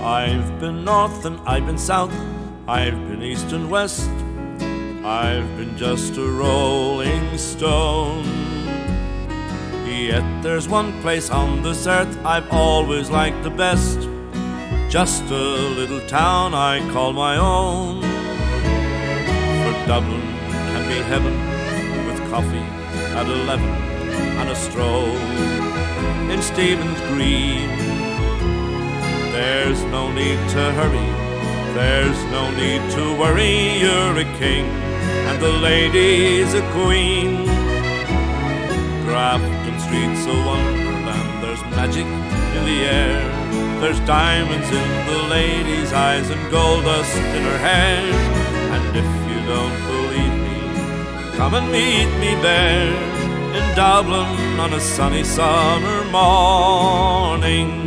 I've been north and I've been south, I've been east and west, I've been just a rolling stone. Yet there's one place on this earth I've always liked the best, just a little town I call my own. For Dublin can be heaven with coffee at 11 and a stroll in Stephen's Green. There's no need to hurry, there's no need to worry. You're a king and the lady's a queen. Grafton Street's a wonderland, there's magic in the air, there's diamonds in the lady's eyes and gold dust in her hair. And if you don't believe me, come and meet me there in Dublin on a sunny summer morning.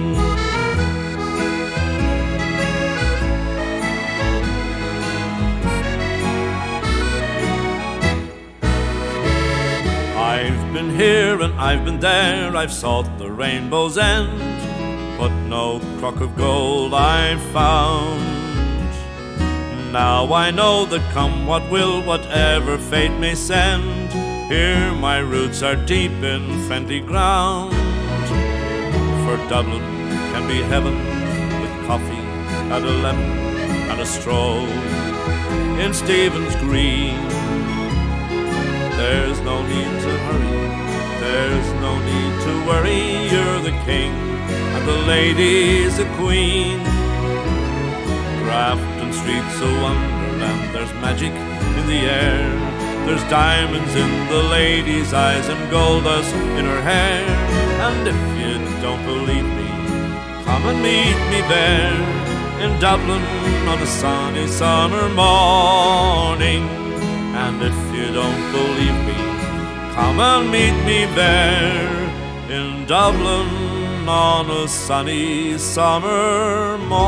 I've been here and I've been there, I've sought the rainbow's end, but no crock of gold I've found. Now I know that come what will, whatever fate may send, here my roots are deep in friendly ground. For Dublin can be heaven with coffee at 11 and a stroll in Stephen's Green. There's no need to hurry, there's no need to worry. You're the king and the lady's a queen. Grafton Street's a wonderland, there's magic in the air, there's diamonds in the lady's eyes and gold dust in her hair. And if you don't believe me, come and meet me there in Dublin on a sunny summer morning. And if you don't believe me, come and meet me there in Dublin on a sunny summer morning.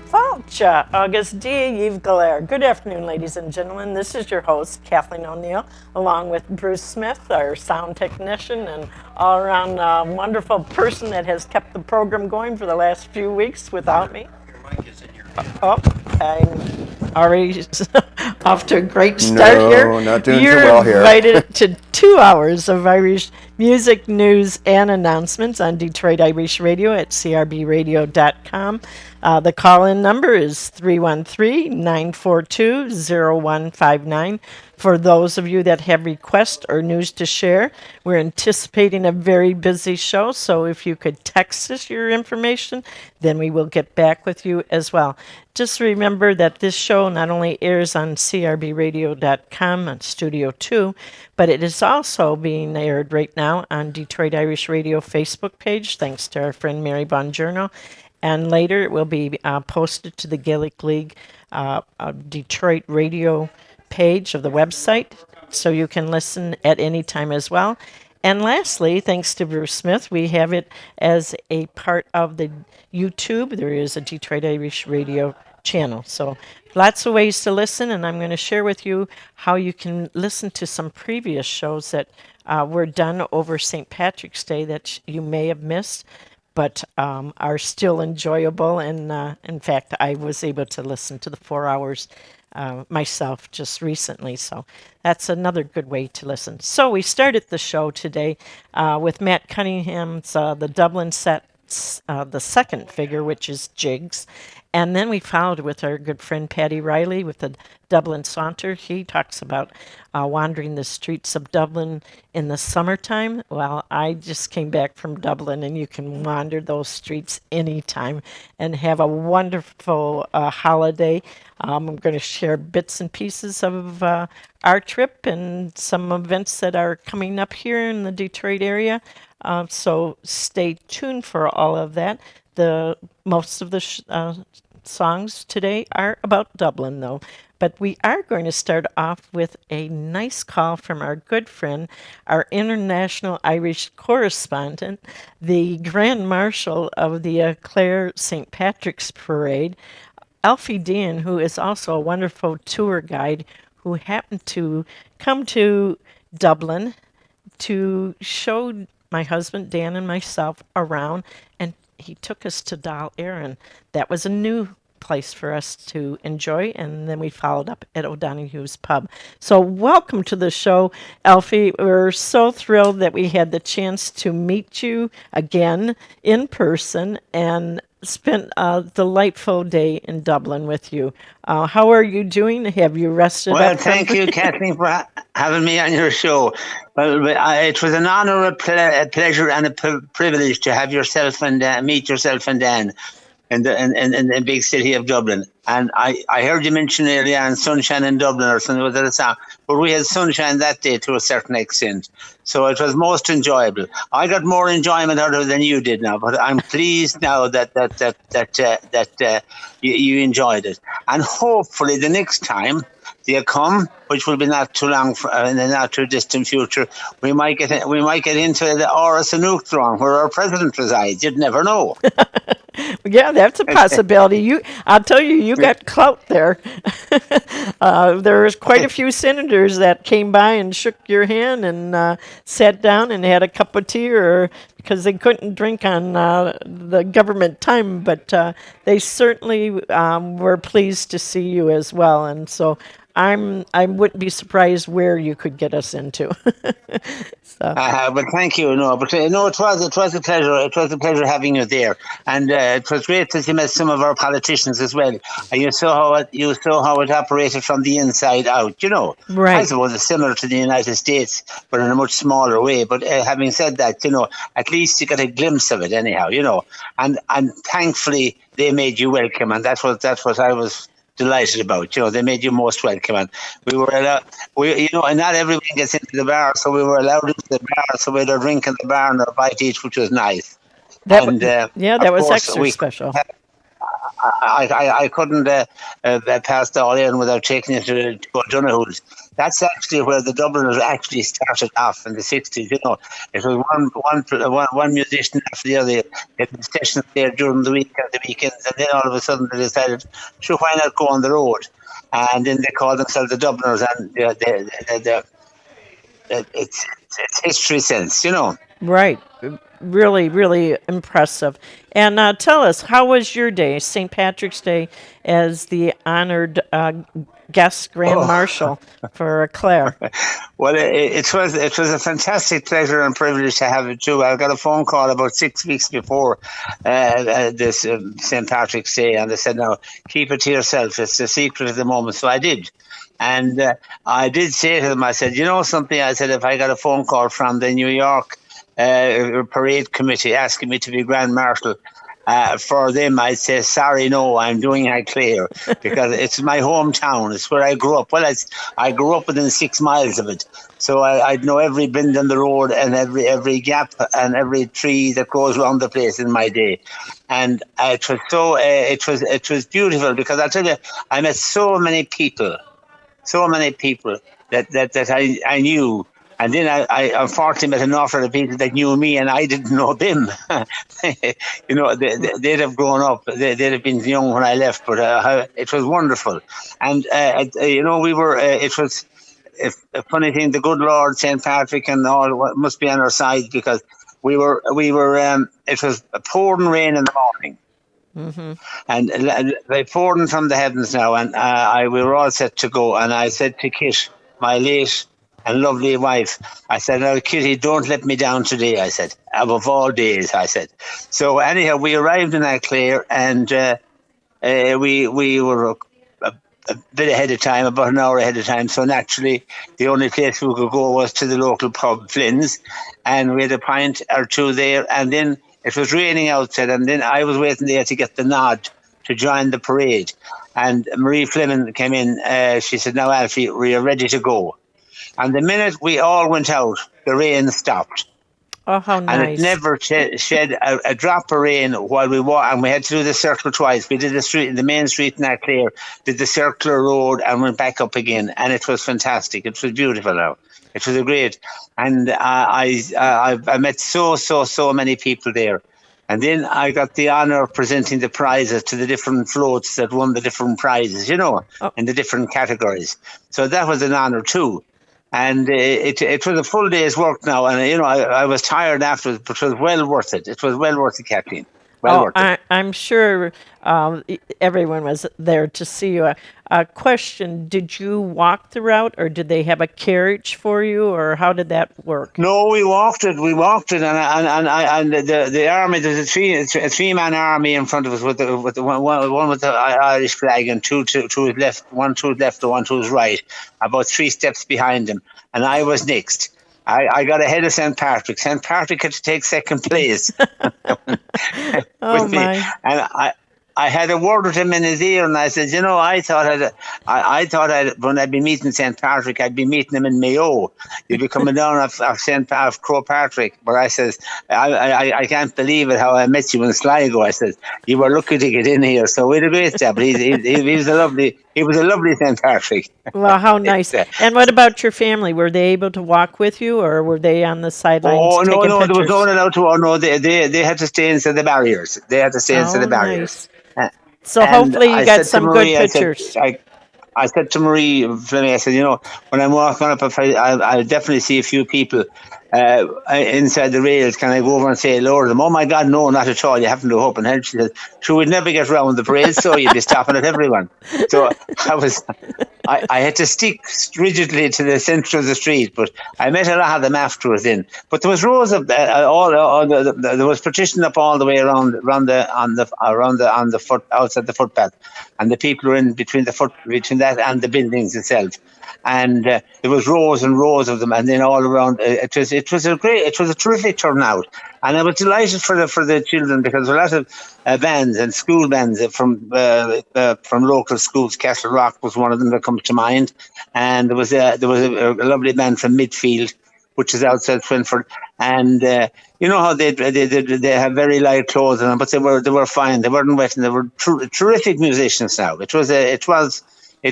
Fáilte agus 𝐷 Good afternoon, ladies and gentlemen. This is your host, Kathleen O'Neill, along with Bruce Smith, our sound technician and all-around wonderful person that has kept the program going for the last few weeks without me. Your mic is in your Oh, I'm already off to a great start here. No, not doing You're too well here. You're invited to 2 hours of Irish music, news, and announcements on Detroit Irish Radio at crbradio.com. The call-in number is 313-942-0159. For those of you that have requests or news to share, we're anticipating a very busy show, so if you could text us your information, then we will get back with you as well. Just remember that this show not only airs on crbradio.com on Studio 2, but it is also being aired right now on Detroit Irish Radio Facebook page, thanks to our friend Mary Bongiorno. And later it will be posted to the Gaelic League Detroit radio page of the website, so you can listen at any time as well. And lastly, thanks to Bruce Smith, we have it as a part of the YouTube. There is a Detroit Irish Radio channel. So lots of ways to listen, and I'm going to share with you how you can listen to some previous shows that were done over St. Patrick's Day that you may have missed, but are still enjoyable. And in fact, I was able to listen to the 4 hours myself just recently, so that's another good way to listen. So we started the show today with Matt Cunningham's the Dublin set, the second figure, which is Jigs, and then we followed with our good friend Paddy Riley with the Dublin Saunter. He talks about wandering the streets of Dublin in the summertime. Well, I just came back from Dublin, and you can wander those streets anytime and have a wonderful holiday. I'm going to share bits and pieces of our trip and some events that are coming up here in the Detroit area. So stay tuned for all of that. Most of the songs today are about Dublin, though. But we are going to start off with a nice call from our good friend, our international Irish correspondent, the Grand Marshal of the Clare St. Patrick's Parade, Alfie Dean, who is also a wonderful tour guide who happened to come to Dublin to show my husband Dan and myself around, and he took us to 𝐿𝐴𝐴𝐴. That was a new place for us to enjoy, and then we followed up at O'Donoghue's Pub. So welcome to the show, Alfie. We're so thrilled that we had the chance to meet you again in person and spent a delightful day in Dublin with you. How are you doing? Have you rested Well, up? thank you, Kathleen, for having me on your show. Well, it was an honour, a pleasure, and a privilege to have yourself and meet yourself and Dan in the big city of Dublin. And I heard you mention earlier on sunshine in Dublin or something with that song, but we had sunshine that day to a certain extent. So it was most enjoyable. I got more enjoyment out of it than you did now, but I'm pleased now that you enjoyed it. And hopefully the next time you come, which will be not too long in the not too distant future, we might get into the Áras an Uachtaráin, where our president resides. You'd never know. Yeah, that's a possibility. I'll tell you, you got clout there. There was quite a few senators that came by and shook your hand and sat down and had a cup of tea, or because they couldn't drink on the government time, but they certainly were pleased to see you as well. And so I wouldn't be surprised where you could get us into. But thank you. No, but no, it was a pleasure. It was a pleasure having you there, and it was great that you met some of our politicians as well. And you saw how it operated from the inside out. You know, right? I suppose it's similar to the United States, but in a much smaller way. But having said that, you know, at least you got a glimpse of it anyhow. You know, and thankfully they made you welcome, and that's what I was delighted about. You know, they made you most welcome, and we were allowed. And not everyone gets into the bar, so we were allowed into the bar. So we had a drink in the bar and a bite each, which was nice. That was extra special. I couldn't pass the all-in without taking it to O'Donoghue's. That's actually where the Dubliners actually started off in the 60s. You know, it was one musician after the other. They had sessions there during the week and the weekends, and then all of a sudden they decided, sure, why not go on the road? And then they called themselves the Dubliners, and it's history since, you know. Right. Really, really impressive. And tell us, how was your day, St. Patrick's Day, as the honored guest Grand Marshal for Clare? Well, it was a fantastic pleasure and privilege to have it too. I got a phone call about 6 weeks before this St. Patrick's Day, and they said, "No, keep it to yourself. It's a secret at the moment." So I did. And I did say to them, I said, "You know something?" I said, "If I got a phone call from the New York parade committee asking me to be Grand Marshal for them, I'd say, sorry, no, I'm doing Clare, because it's my hometown. It's where I grew up. Well, I grew up within 6 miles of it, so I'd know every bend in the road and every gap and every tree that goes around the place in my day." And it was beautiful, because I tell you, I met so many people that I knew. And then I unfortunately met an awful lot of people that knew me and I didn't know them. You know, they'd have grown up. They'd have been young when I left, but it was wonderful. And, you know, we were, it was a funny thing, the good Lord, St. Patrick and all must be on our side, because we were. It was pouring rain in the morning. Mm-hmm. And they poured in from the heavens now, and we were all set to go. And I said to Kit, my late and lovely wife, I said, "Oh, Kitty, don't let me down today," I said, "above all days," I said. So anyhow, we arrived in Clare, and we were a bit ahead of time, about an hour ahead of time. So naturally, the only place we could go was to the local pub, Flynn's, and we had a pint or two there. And then it was raining outside, and then I was waiting there to get the nod to join the parade. And Marie Fleming came in. She said, "Now, Alfie, we are ready to go." And the minute we all went out, the rain stopped. Oh, how nice. And it never shed a drop of rain while we walked. And we had to do the circle twice. We did the main street in Clare, did the circular road, and went back up again. And it was fantastic. It was beautiful now. It was great. And I met so many people there. And then I got the honour of presenting the prizes to the different floats that won the different prizes, you know, in the different categories. So that was an honour too. And it was a full day's work now, and I was tired afterwards, but it was well worth it. It was well worth it, Kathleen. Well Oh, worth it. I'm sure everyone was there to see you. A question: did you walk the route, or did they have a carriage for you, or how did that work? No, we walked it. We walked it, and the army. There's a 3-man army in front of us with the one with the Irish flag and two to his left, one to his left, and one to his right, about 3 steps behind him, and I was next. I got ahead of St. Patrick. St. Patrick had to take second place Oh with me, my! and I had a word with him in his ear, and I said, I thought when I'd be meeting St. Patrick, I'd be meeting him in Mayo. You'd be coming down of Crow Patrick. But I says, I can't believe it how I met you in Sligo. I said, you were lucky to get in here. So we had a great job. But he was a lovely St. Patrick. Well, how nice! And what about your family? Were they able to walk with you, or were they on the sidelines Oh no, taking no, there was pictures? no one allowed to. Oh no, they had to stay inside the barriers. They had to stay inside Oh, the barriers. nice. So And hopefully you I got said to some good Marie, pictures. I said to Marie Fleming, I said, when I'm walking up, I'll definitely see a few people inside the rails. Can I go over and say hello to them? Oh my God, no, not at all. You haven't to open head. She said, sure, we'd never get round the parade, so you'd be stopping at everyone. So I had to stick rigidly to the centre of the street, but I met a lot of them afterwards. But there was rows of there was partition up all the way around on the foot outside the footpath, and the people were in between that and the buildings itself. And there was rows and rows of them, and then all around. It was a terrific turnout, and I was delighted for the children, because there were a lot of bands and school bands from local schools. Castle Rock was one of them that comes to mind, and there was a lovely band from Midfield, which is outside Swinford, and you know how they have very light clothes on them, but they were fine. They weren't wet, and they were terrific musicians. Now it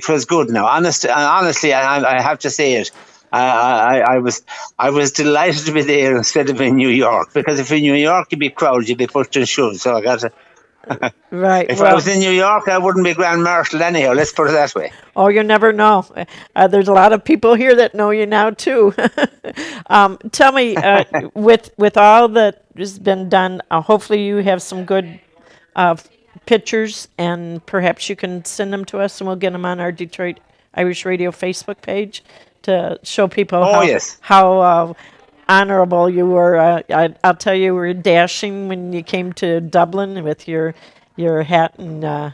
was good. Now, honestly, I have to say it. I was delighted to be there instead of in New York, because if in New York you'd be crowded, you'd be pushed and shoved. So I got to. Right. If I Well, was in New York, I wouldn't be Grand Marshal anyhow. Let's put it that way. oh, you never know. There's a lot of people here that know you now too. Tell me, with all that has been done, hopefully you have some good pictures, and perhaps you can send them to us, and we'll get them on our Detroit Irish Radio Facebook page to show people Oh, yes. how honorable you were. I'll tell you, you were dashing when you came to Dublin with your hat and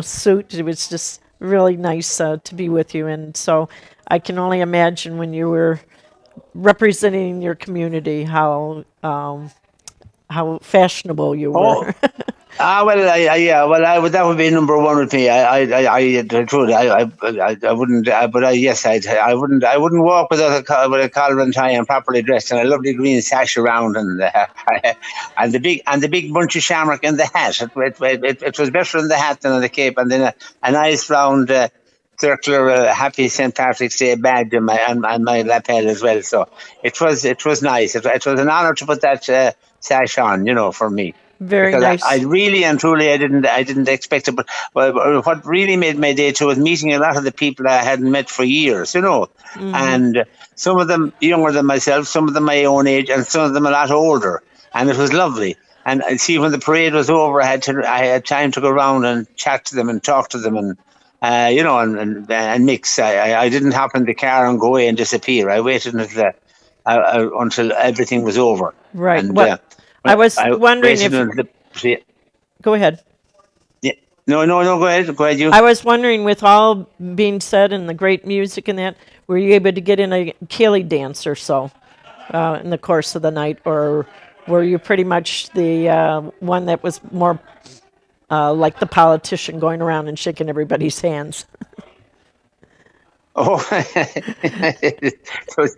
suit. It was just really nice to be with you, and so I can only imagine when you were representing your community how fashionable you were. That would be number one with me. I wouldn't, I wouldn't walk with a collar and tie and properly dressed, and a lovely green sash around, and and the big bunch of shamrock in the hat. It was better in the hat than in the cape, and then a nice round circular happy St. Patrick's Day badge and my lapel as well. So it was nice. It was an honour to put that sash on, for me. Very Because nice. I really and truly I didn't expect it, but what really made my day too was meeting a lot of the people I hadn't met for years, and some of them younger than myself, some of them my own age, and some of them a lot older, and it was lovely. And see, when the parade was over, I had time to go around and chat to them and talk to them, and and mix. I didn't hop in the car and go away and disappear. I waited until everything was over. Right. And, Well, I was wondering if. Go ahead. Yeah. No, go ahead. Go ahead, you. I was wondering, with all being said and the great music and that, were you able to get in a Ceilidh dance or so in the course of the night, or were you pretty much the one that was more like the politician going around and shaking everybody's hands? Oh, it was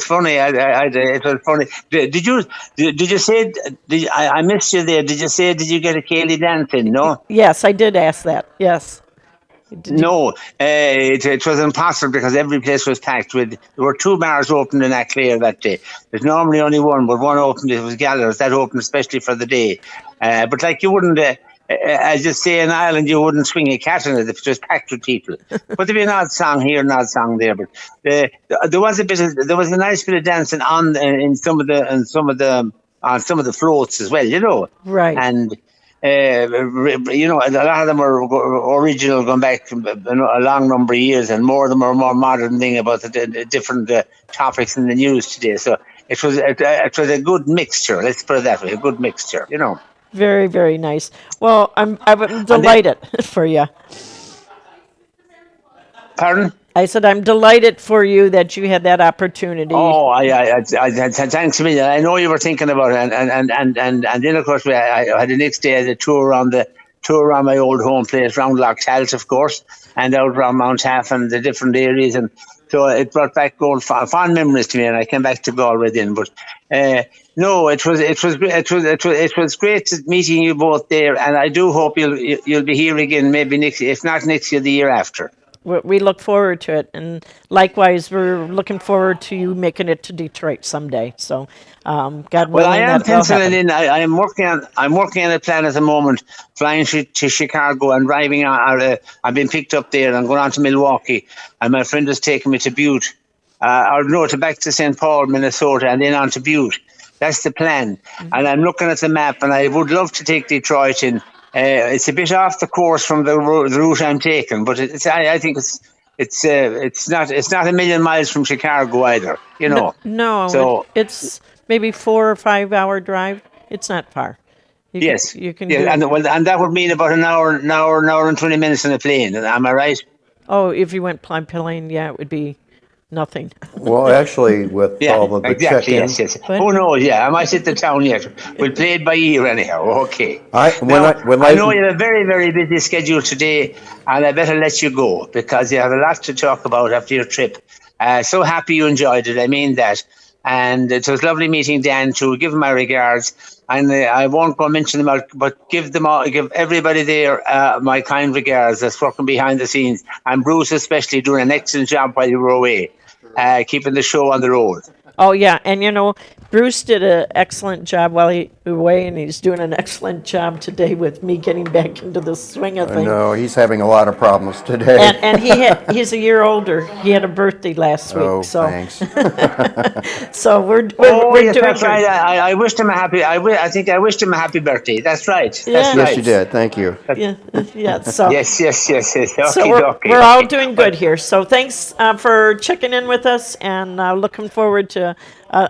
funny. It was funny. Did you say? I missed you there. Did you say? Did you get a Ceilidh dance in? No. Yes, I did ask that. Yes. No, it was impossible because every place was packed. There were 2 bars open in Clare that day. There's normally only one, but one opened. It was Gallagher's that opened especially for the day. But like you wouldn't as you say in Ireland, you wouldn't swing a cat in it if it was packed with people. But there'd be an odd song here, an odd song there. But there was there was a nice bit of dancing on in on some of the floats as well, you know. Right. And you know, a lot of them are original, going back a long number of years, and more of them are more modern thing about the different topics in the news today. So it was a good mixture. Let's put it that way, a good mixture, you know. Very, very nice. Well, I'm And then, delighted for you. pardon? I said I'm delighted for you that you had that opportunity. Oh, thanks a million. I know you were thinking about it, and then of course I had the next day the tour around my old home place, around Loughshalt, of course, and out around Mount Half and the different areas, and so it brought back old fond memories to me, and I came back to Galway then. But no, it was great meeting you both there, and I do hope you'll be here again, maybe next, if not next year, the year after. We look forward to it, and likewise, we're looking forward to you making it to Detroit someday. So, God willing, Well, I am that will penciling happen. in. I'm working on a plan at the moment, flying to Chicago and driving on. I've been picked up there and going on to Milwaukee, and my friend has taken me to Butte, or no, back to St. Paul, Minnesota, and then on to Butte. That's the plan. And I'm looking at the map, and I would love to take Detroit in. It's a bit off the course from the route I'm taking, but I think it's not a million miles from Chicago either, you No, know. no, So it's maybe 4 or 5 hour drive. It's not far. yes, You can yeah, do it. and that would mean about an hour and 20 minutes in a plane. Am I right? Oh, if you went plane, yeah, it would be nothing. Well, actually, with Yeah, all of the exactly. check-in, Yes, yes. But Who knows? Yeah, I might hit the town yet. We'll play it by ear anyhow. Okay. I when Now, I when I I know you have a very, very busy schedule today, and I better let you go because you have a lot to talk about after your trip. So happy you enjoyed it. I mean that. And it was lovely meeting Dan too. Give him my regards. And I won't go mention them all, but give everybody there my kind regards that's working behind the scenes. And Bruce especially doing an excellent job while you were away, keeping the show on the road. oh yeah, and Bruce did an excellent job while he was away, and he's doing an excellent job today with me getting back into the swing of things. no, he's having a lot of problems today. And he's a year older. He had a birthday last week, Oh, so thanks. so we're Oh we're yes, doing that's right. great. I wished him a happy. I think I wished him a happy birthday. That's right. That's Yeah. right. Yes, you did. Thank you. Yeah, yeah. So Yes, yes, yes, yes. so Okay, okay, we're all okay. doing good here. So thanks for checking in with us, and looking forward to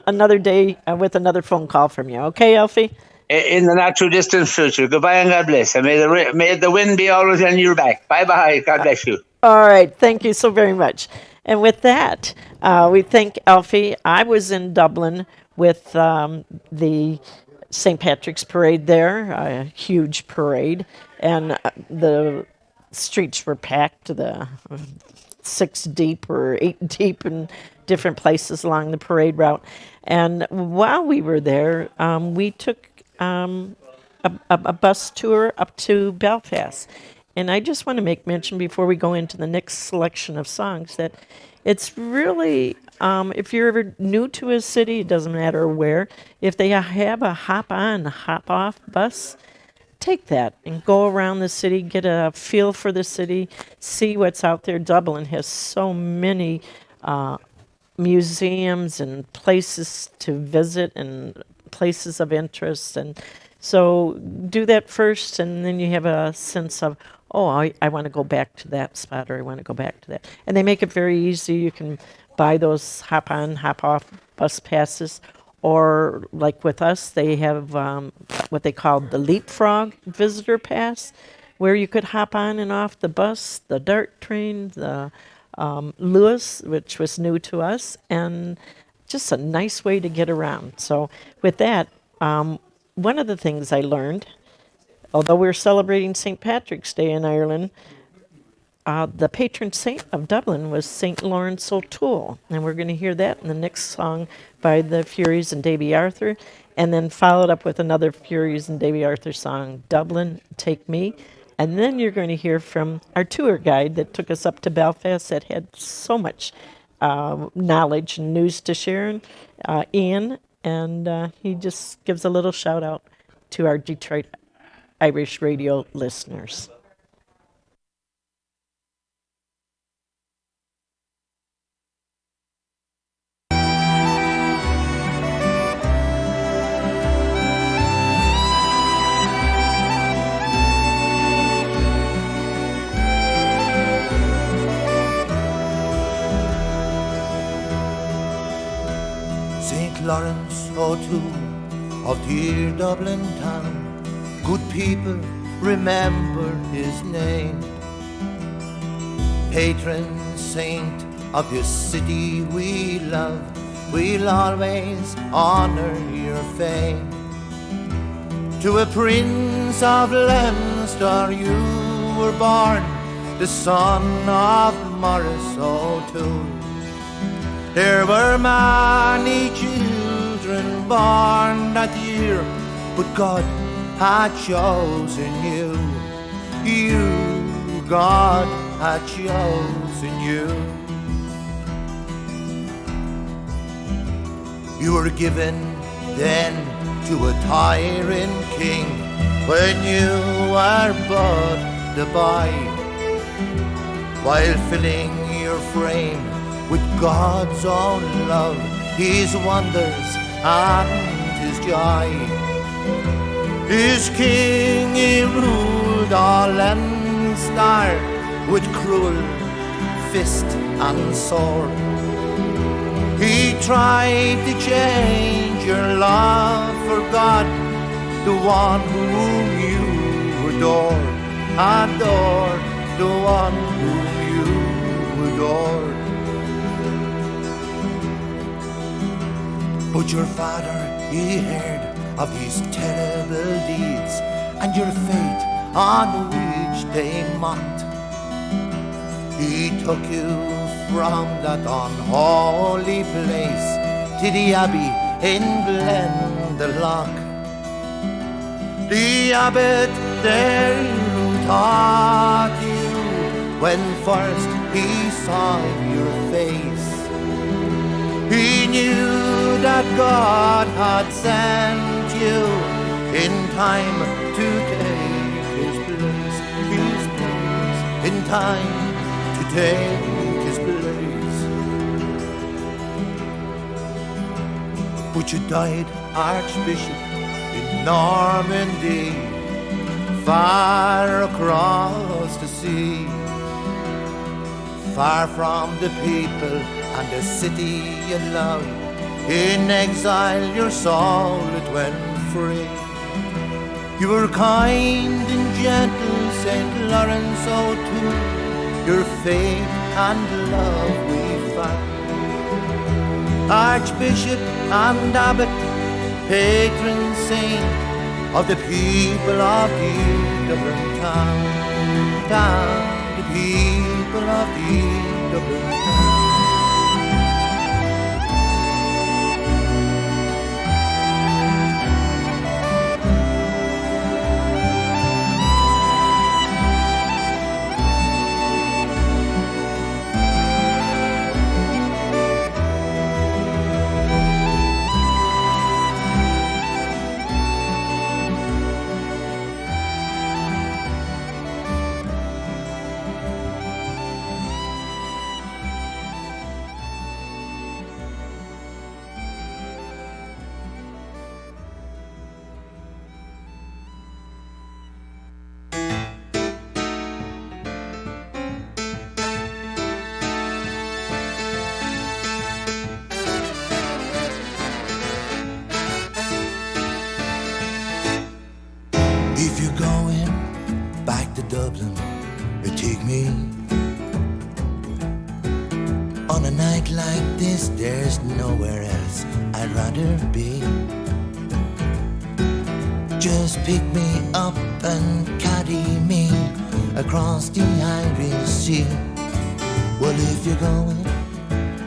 another day with another phone call from you. Okay, Elfie? In the not too distant future. Goodbye and God bless. And may the wind be always on your back. Bye bye. God bless you. All right. Thank you so very much. And with that, we thank Elfie. I was in Dublin with the St. Patrick's Parade there, a huge parade, and the streets were packed to the 6 deep or 8 deep in different places along the parade route. And while we were there, we took a bus tour up to Belfast. And I just want to make mention before we go into the next selection of songs that it's really, if you're ever new to a city, it doesn't matter where, if they have a hop on, hop off bus, take that and go around the city, get a feel for the city, see what's out there. Dublin has so many museums and places to visit and places of interest, and so do that first, and then you have a sense of, oh, I want to go back to that spot, or I want to go back to that. And they make it very easy. You can buy those hop on, hop off bus passes, or like with us, they have what they call the leapfrog visitor pass, where you could hop on and off the bus, the dart train, the Lewis, which was new to us, and just a nice way to get around. So with that, one of the things I learned, although we're celebrating St. Patrick's Day in Ireland, the patron saint of Dublin was St. Lawrence O'Toole, and we're going to hear that in the next song by the Furies and Davy Arthur, and then followed up with another Furies and Davy Arthur song, Dublin, Take Me. And then you're going to hear from our tour guide that took us up to Belfast that had so much knowledge and news to share, Ian, and he just gives a little shout out to our Detroit Irish radio listeners. St. Lawrence O'Toole of dear Dublin town, good people remember his name. Patron saint of this city we love, we'll always honor your fame. To a prince of Leinster you were born, the son of Maurice O'Toole. There were many children born that year, but God had chosen you. You, God had chosen you. You were given then to a tyrant king when you were but a boy, while filling your frame with God's own love, his wonders and his joy. His king, he ruled all Leinster with cruel fist and sword. He tried to change your love for God, the one whom you adored, adored, the one whom you adored. But your father, he heard of these terrible deeds and your fate on which they mocked. He took you from that unholy place to the abbey in Glendalough. The abbot there who taught you when first he saw your face. He knew that God had sent you in time to take his place, in time to take his place. But you died Archbishop in Normandy, far across the sea, far from the people and the city you love. In exile your soul it went free. You were kind and gentle, St. Lawrence O'Toole, your faith and love we found. Archbishop and abbot, patron saint of the people of the Dublin town, the people of the Dublin town. If you're going back to Dublin, take me. On a night like this, there's nowhere else I'd rather be. Just pick me up and carry me across the Irish Sea. Well, if you're going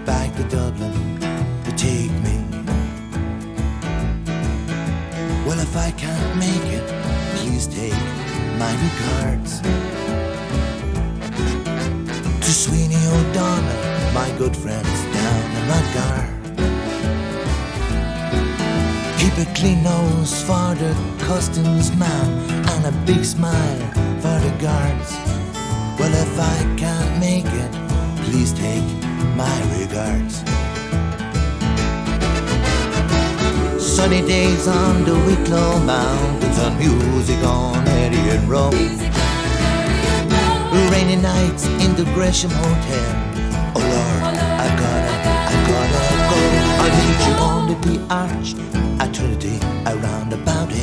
back to Dublin, take me. Well, if I can't make it, please take my regards to Sweeney O'Donnell, my good friends down in Mulgar. Keep a clean nose for the customs man and a big smile for the guards. Well, if I can't make it, please take my regards. Sunny days on the Wicklow Mountains and music on Eddie Road. Rainy nights in the Gresham Hotel. Oh Lord, I gotta go. I'll meet you under the arch at Trinity around about 8.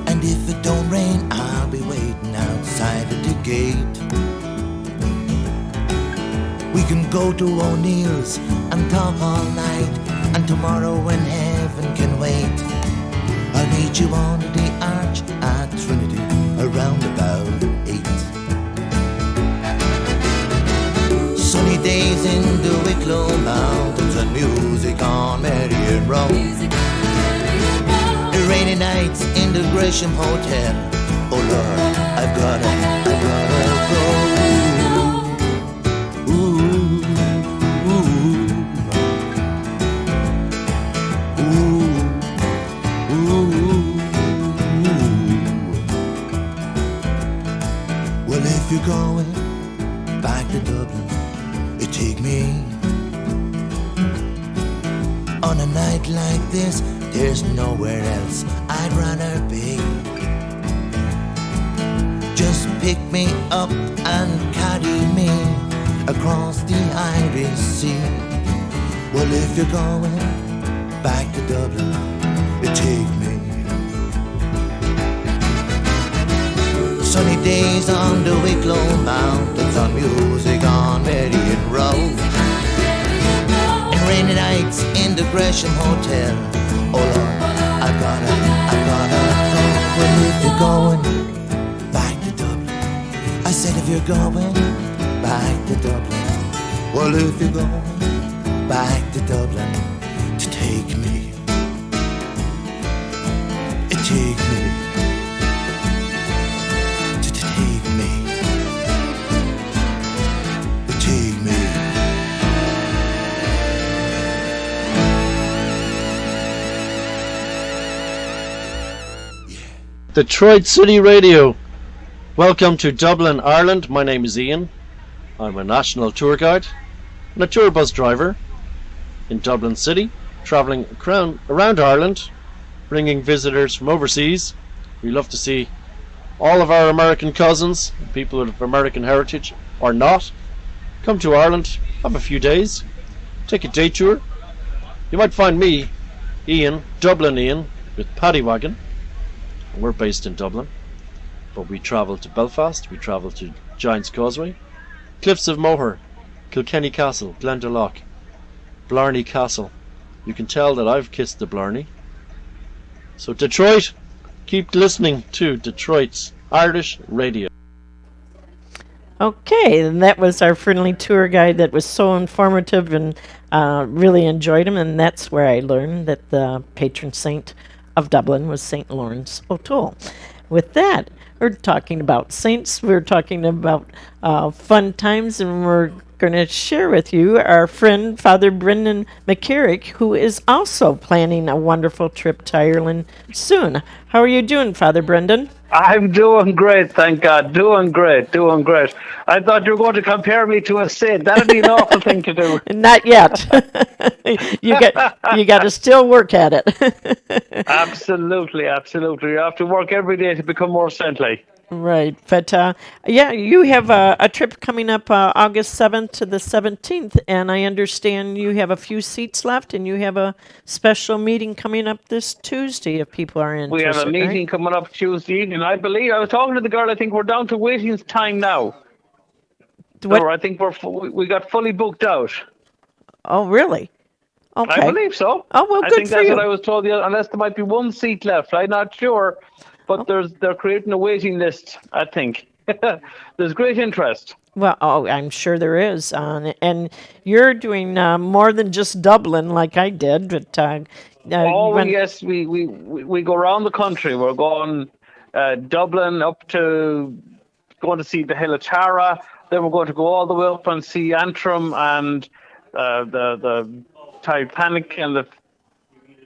And if it don't rain, I'll be waiting outside of the gate. We can go to O'Neill's and talk all night, and tomorrow when heaven can wait, I'll meet you under the arch at Trinity around about 8. Sunny days in the Wicklow Mountains and music on Marion Road. Rainy nights in the Gresham Hotel. Oh Lord, I've gotta go. Well, if you're going back to Dublin, you take me. On a night like this, there's nowhere else I'd rather be. Just pick me up and carry me across the Irish Sea. Well, if you're going back to Dublin, you take me. Sunny days on the Wicklow Mountains, on music on Marion Road, and rainy nights in the Gresham Hotel. Oh Lord, I gotta go. Well, if you're going back to Dublin, I said if you're going back to Dublin, well, if you're going back to Dublin, to take me, take me. Detroit City Radio. Welcome to Dublin, Ireland. My name is Ian. I'm a national tour guide and a tour bus driver in Dublin City, travelling around Ireland, bringing visitors from overseas. We love to see all of our American cousins, people of American heritage or not, come to Ireland, have a few days, take a day tour. You might find me, Ian, Dublin Ian, with Paddy Wagon. We're based in Dublin, but we travel to Belfast, we travel to Giant's Causeway, Cliffs of Moher, Kilkenny Castle, Glendalough, Blarney Castle. You can tell that I've kissed the Blarney. So Detroit, keep listening to Detroit's Irish Radio. Okay, and that was our friendly tour guide that was so informative, and really enjoyed him, and that's where I learned that the patron saint of Dublin was St. Lawrence O'Toole. With that, we're talking about saints, we're talking about fun times, and we're going to share with you our friend Father Brendan McCarrick, who is also planning a wonderful trip to Ireland soon. How are you doing, Father Brendan? I'm doing great, thank God. Doing great. I thought you were going to compare me to a saint. That'd be an awful thing to do. Not yet. you got to still work at it. Absolutely. You have to work every day to become more saintly. Right, but yeah, you have a trip coming up August 7th to the 17th, and I understand you have a few seats left, and you have a special meeting coming up this Tuesday if people are interested. We have a meeting right? coming up Tuesday evening. I believe, I was talking to the girl, I think we're down to waiting time now. What? So I think we got fully booked out. Oh, really? Okay. I believe so. Oh, well, I good think for that's you. what I was told, unless there might be one seat left. I'm not sure. But they're creating a waiting list, I think. There's great interest. Well, I'm sure there is. And you're doing more than just Dublin like I did. But, yes, we go around the country. We're going Dublin up to going to see the Hill of Tara. Then we're going to go all the way up and see Antrim and the Typanic and the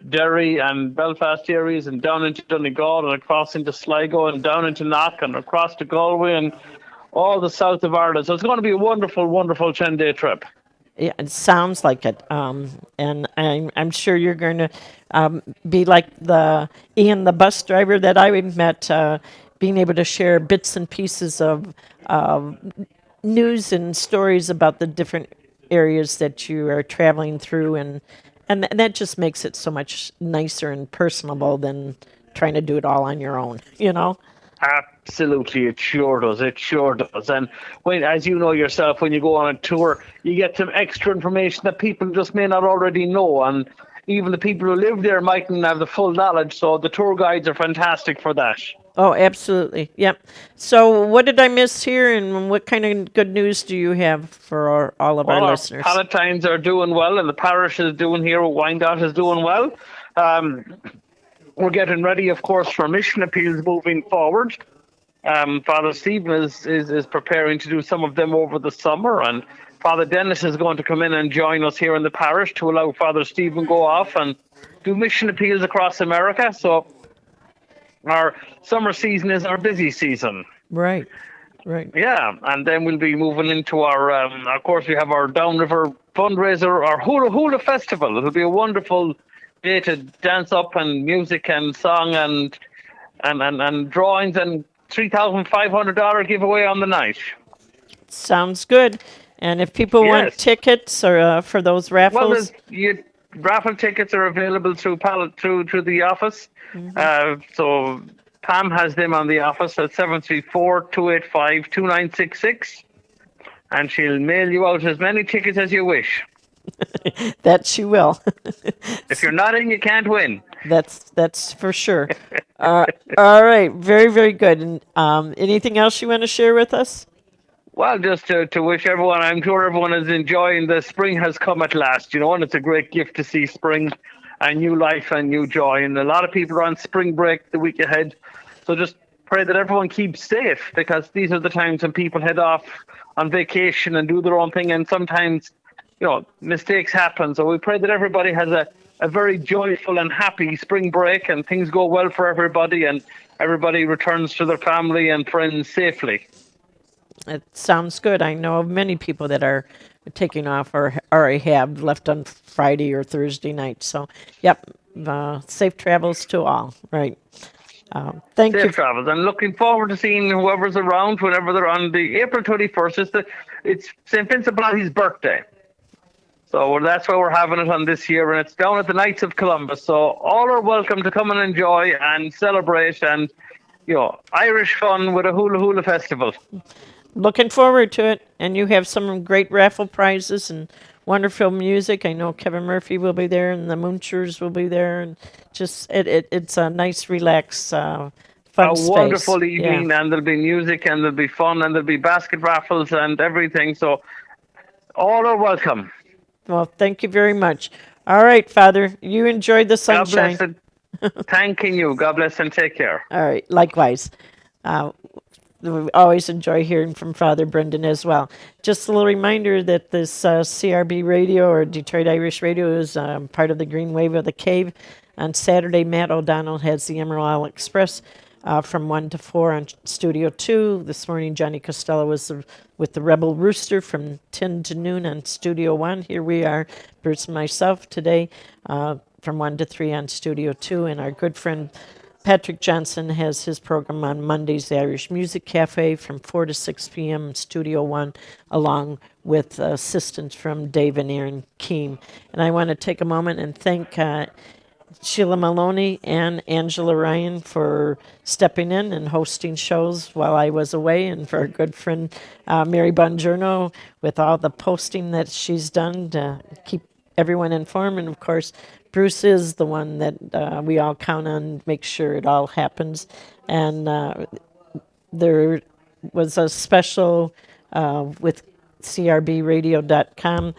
Derry and Belfast areas, and down into Donegal and across into Sligo and down into Knock and across to Galway and all the south of Ireland. So it's going to be a wonderful, wonderful 10-day trip. Yeah, it sounds like it. And I'm sure you're going to be like the Ian, the bus driver that I met, being able to share bits and pieces of news and stories about the different areas that you are traveling through, and that just makes it so much nicer and personable than trying to do it all on your own, you know? Absolutely, it sure does. It sure does. And when, as you know yourself, when you go on a tour, you get some extra information that people just may not already know, and even the people who live there mightn't have the full knowledge. So the tour guides are fantastic for that. Oh, absolutely. Yep. So what did I miss here, and what kind of good news do you have for all of our listeners? Our Palatines are doing well, and the parish is doing here. Wyandotte is doing well. We're getting ready, of course, for mission appeals moving forward. Father Stephen is preparing to do some of them over the summer, and Father Dennis is going to come in and join us here in the parish to allow Father Stephen go off and do mission appeals across America. So our summer season is our busy season. Right. Yeah, and then we'll be moving into our, of course, we have our Downriver fundraiser, our Hula Hula Festival. It'll be a wonderful day to dance up and music and song and drawings and $3,500 giveaway on the night. Sounds good. And if people want tickets or for those raffles, raffle tickets are available through the office. Mm-hmm. So Pam has them on the office at 734-285-2966, and she'll mail you out as many tickets as you wish. That she will. If you're not in, you can't win. That's for sure. All right, very, very good. And anything else you want to share with us? Well, just to wish everyone, I'm sure everyone is enjoying the spring has come at last, and it's a great gift to see spring and new life and new joy. And a lot of people are on spring break the week ahead. So just pray that everyone keeps safe, because these are the times when people head off on vacation and do their own thing. And sometimes, mistakes happen. So we pray that everybody has a very joyful and happy spring break, and things go well for everybody, and everybody returns to their family and friends safely. It sounds good. I know of many people that are taking off or have left on Friday or Thursday night. So, safe travels to all. Right. Thank you. Safe travels, and looking forward to seeing whoever's around whenever they're on the April 21st. It's St. Vincent Blotty's birthday. So that's why we're having it on this year, and it's down at the Knights of Columbus. So all are welcome to come and enjoy and celebrate and, Irish fun with a hula hula festival. Looking forward to it. And you have some great raffle prizes and wonderful music. I know Kevin Murphy will be there, and the Moonshers will be there, and just it's a nice, relaxed, fun space. A wonderful evening, and there'll be music, and there'll be fun, and there'll be basket raffles and everything. So all are welcome. Well, thank you very much. All right, Father, you enjoyed the sunshine. God bless and thanking you. God bless and take care. All right, likewise. We always enjoy hearing from Father Brendan as well. Just a little reminder that this CRB radio, or Detroit Irish Radio, is part of the Green Wave of the Cave. On Saturday, Matt O'Donnell has the Emerald Isle Express from 1 to 4 on Studio 2. This morning, Johnny Costello was with the Rebel Rooster from 10 to noon on Studio 1. Here we are, Bruce and myself, today from 1 to 3 on Studio 2. And our good friend Patrick Johnson has his program on Mondays, the Irish Music Cafe, from 4 to 6 p.m. Studio 1, along with assistance from Dave and Aaron Keem. And I want to take a moment and thank Sheila Maloney and Angela Ryan for stepping in and hosting shows while I was away, and for our good friend Mary Bongiorno with all the posting that she's done to keep everyone informed. And of course, Bruce is the one that we all count on, make sure it all happens. And there was a special with CRBradio.com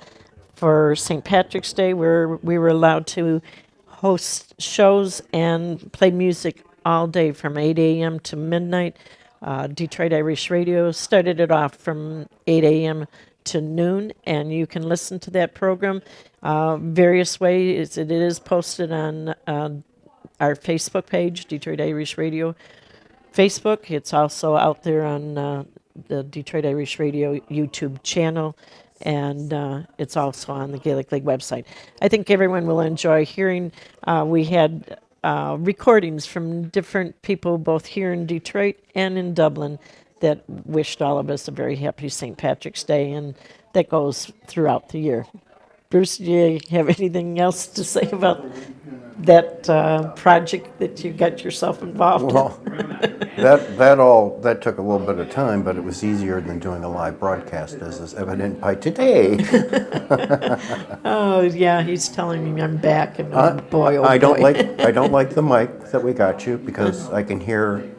for St. Patrick's Day, where we were allowed to host shows and play music all day from 8 a.m. to midnight. Detroit Irish Radio started it off from 8 a.m. to noon, and you can listen to that program various ways. It is posted on our Facebook page, Detroit Irish Radio Facebook. It's also out there on the Detroit Irish Radio YouTube channel, and it's also on the Gaelic League website. I think everyone will enjoy hearing. We had recordings from different people, both here in Detroit and in Dublin, that wished all of us a very happy St. Patrick's Day, and that goes throughout the year. Bruce, do you have anything else to say about that project that you got yourself involved Well, that took a little bit of time, but it was easier than doing a live broadcast, as is evident by today. Oh, yeah, he's telling me I'm back, and boy, oh I don't boy. I don't like the mic that we got you because I can hear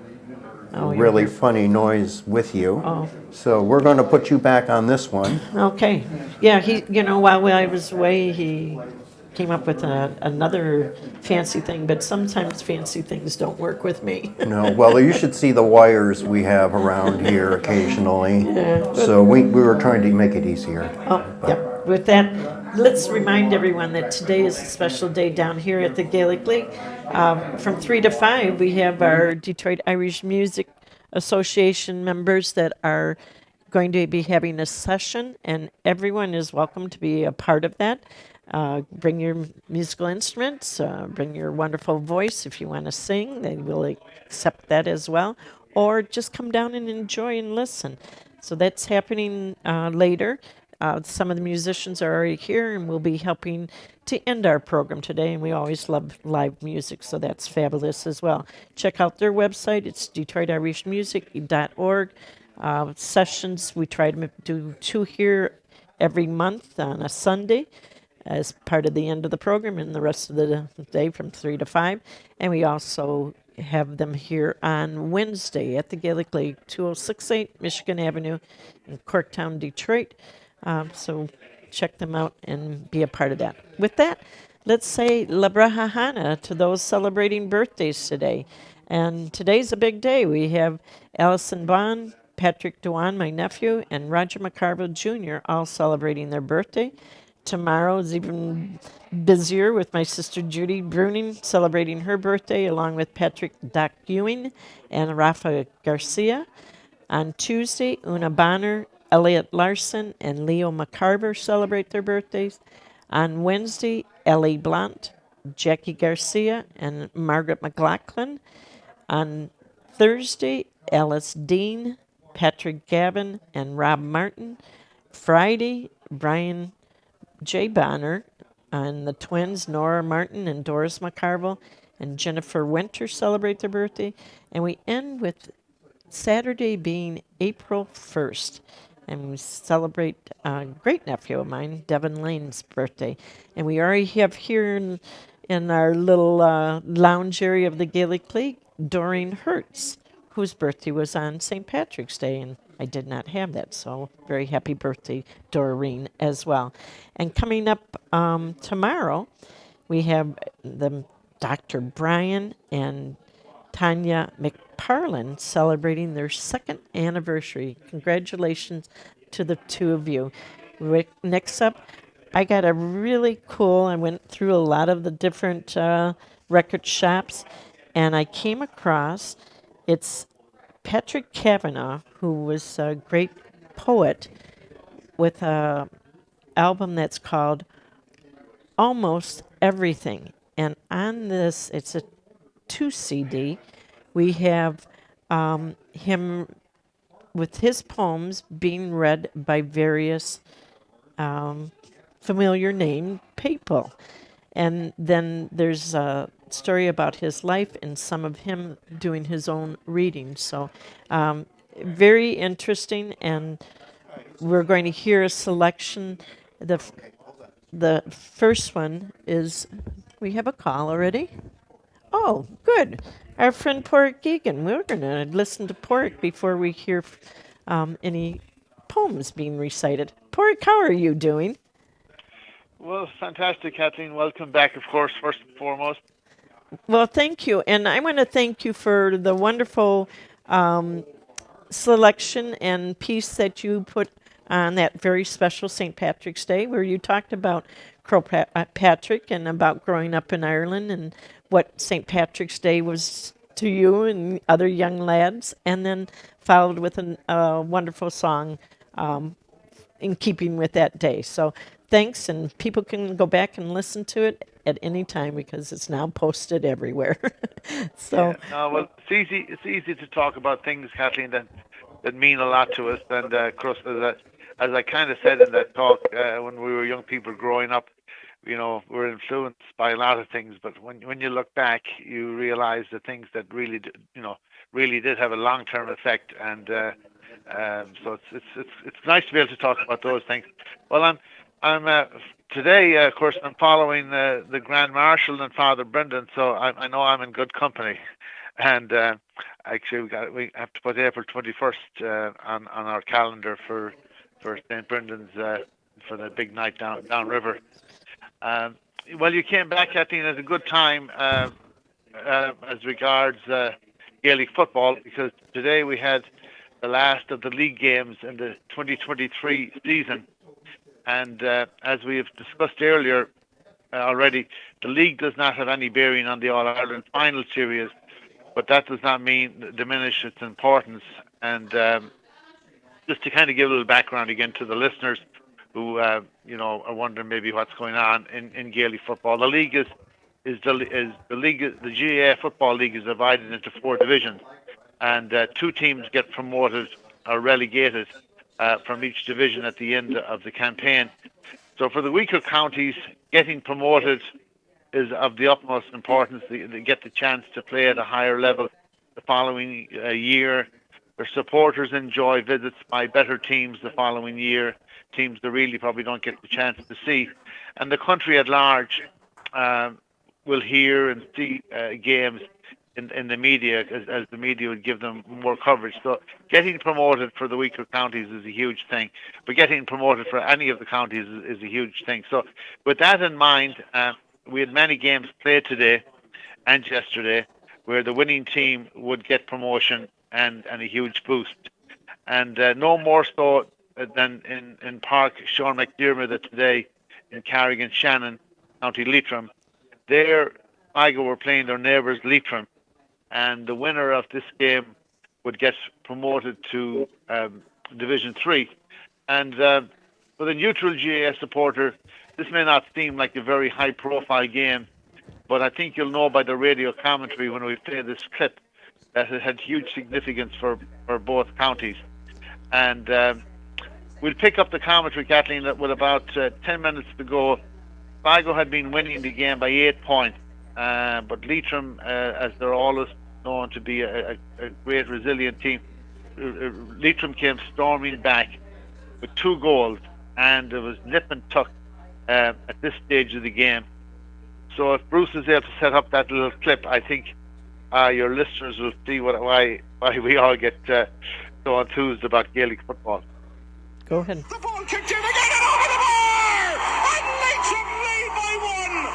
really funny noise with you. Oh. So we're going to put you back on this one. Okay. Yeah, while I was away, he came up with another fancy thing, but sometimes fancy things don't work with me. No, well, you should see the wires we have around here occasionally. So we were trying to make it easier. Oh, yeah. With that, let's remind everyone that today is a special day down here at the Gaelic League. From 3 to 5, we have our Detroit Irish Music Association members that are going to be having a session, and everyone is welcome to be a part of that. Bring your musical instruments, bring your wonderful voice. If you want to sing, they will accept that as well. Or just come down and enjoy and listen. So that's happening later. Some of the musicians are already here and will be helping to end our program today, and we always love live music, so that's fabulous as well. Check out their website. It's DetroitIrishMusic.org. Sessions, we try to do 2 here every month on a Sunday as part of the end of the program, and the rest of the day from 3 to 5. And we also have them here on Wednesday at the Gaelic League, 2068 Michigan Avenue in Corktown, Detroit. So check them out and be a part of that. With that, let's say La Braha Hana to those celebrating birthdays today. And today's a big day. We have Allison Bond, Patrick Dewan, my nephew, and Roger McCarville Jr. all celebrating their birthday. Tomorrow is even busier with my sister Judy Bruning celebrating her birthday, along with Patrick Doc Ewing and Rafa Garcia. On Tuesday, Una Bonner, Elliot Larson, and Leo McCarver celebrate their birthdays. On Wednesday, Ellie Blunt, Jackie Garcia, and Margaret McLaughlin. On Thursday, Alice Dean, Patrick Gavin, and Rob Martin. Friday, Brian J. Bonner, and the twins, Nora Martin and Doris McCarville, and Jennifer Winter celebrate their birthday. And we end with Saturday being April 1st. And we celebrate a great nephew of mine, Devin Lane's birthday. And we already have here in our little lounge area of the Gaelic League, Doreen Hertz, whose birthday was on St. Patrick's Day, and I did not have that, so very happy birthday, Doreen, as well. And coming up tomorrow, we have the Dr. Brian and Tanya McParlin celebrating their 2nd anniversary. Congratulations to the two of you. Next up, I got a really cool, I went through a lot of the different record shops, and I came across, it's Patrick Kavanagh, who was a great poet, with an album that's called Almost Everything. And on this, it's a 2 CD. We have him with his poems being read by various familiar named people. And then there's a story about his life and some of him doing his own reading. So very interesting, and we're going to hear a selection. The first one is, we have a call already? Oh, good. Our friend Porrick Geoghegan. We're going to listen to Porrick before we hear any poems being recited. Porrick, how are you doing? Well, fantastic, Kathleen. Welcome back, of course, first and foremost. Well, thank you. And I want to thank you for the wonderful selection and piece that you put on that very special St. Patrick's Day, where you talked about Patrick and about growing up in Ireland and what St. Patrick's Day was to you and other young lads, and then followed with a wonderful song in keeping with that day. So thanks, and people can go back and listen to it at any time because it's now posted everywhere. So well, it's easy to talk about things, Kathleen, that mean a lot to us. And of course, as I kind of said in that talk, when we were young people growing up, we're influenced by a lot of things. But when you look back, you realize the things that really did have a long-term effect. And so it's nice to be able to talk about those things. Well, I'm today, of course, I'm following the Grand Marshal and Father Brendan, so I know I'm in good company. And actually, we have to put April 21st on our calendar for St. Brendan's for the big night down river. Well, you came back, Kathleen, at a good time as regards Gaelic football, because today we had the last of the league games in the 2023 season. And as we have discussed earlier already, the league does not have any bearing on the All-Ireland final series, but that does not diminish its importance. And just to kind of give a little background again to the listeners who are wondering maybe what's going on in Gaelic football, the league the GAA Football League is divided into 4 divisions, and 2 teams get promoted or relegated from each division at the end of the campaign. So for the weaker counties, getting promoted is of the utmost importance. They get the chance to play at a higher level the following year. Their supporters enjoy visits by better teams the following year, teams they really probably don't get the chance to see. And the country at large will hear and see games in the media, as the media would give them more coverage. So getting promoted for the weaker counties is a huge thing, but getting promoted for any of the counties is a huge thing. So with that in mind, we had many games played today and yesterday where the winning team would get promotion and a huge boost. And no more so than in Park Sean McDermott today in Carrigan-Shannon, County Leitrim. There, Sligo were playing their neighbours Leitrim, and the winner of this game would get promoted to Division 3. And for the neutral GAA supporter, this may not seem like a very high-profile game, but I think you'll know by the radio commentary when we play this clip that it had huge significance for both counties. And we'll pick up the commentary, Kathleen, with about 10 minutes to go. Sligo had been winning the game by 8 points, but Leitrim, as they're always known to be a great resilient team, Leitrim came storming back with 2 goals, and it was nip and tuck at this stage of the game. So if Bruce is able to set up that little clip, I think your listeners will see why we all get so enthused about Gaelic football. Go ahead. The ball kicked in again and over the bar! And Leitrim lead by 1!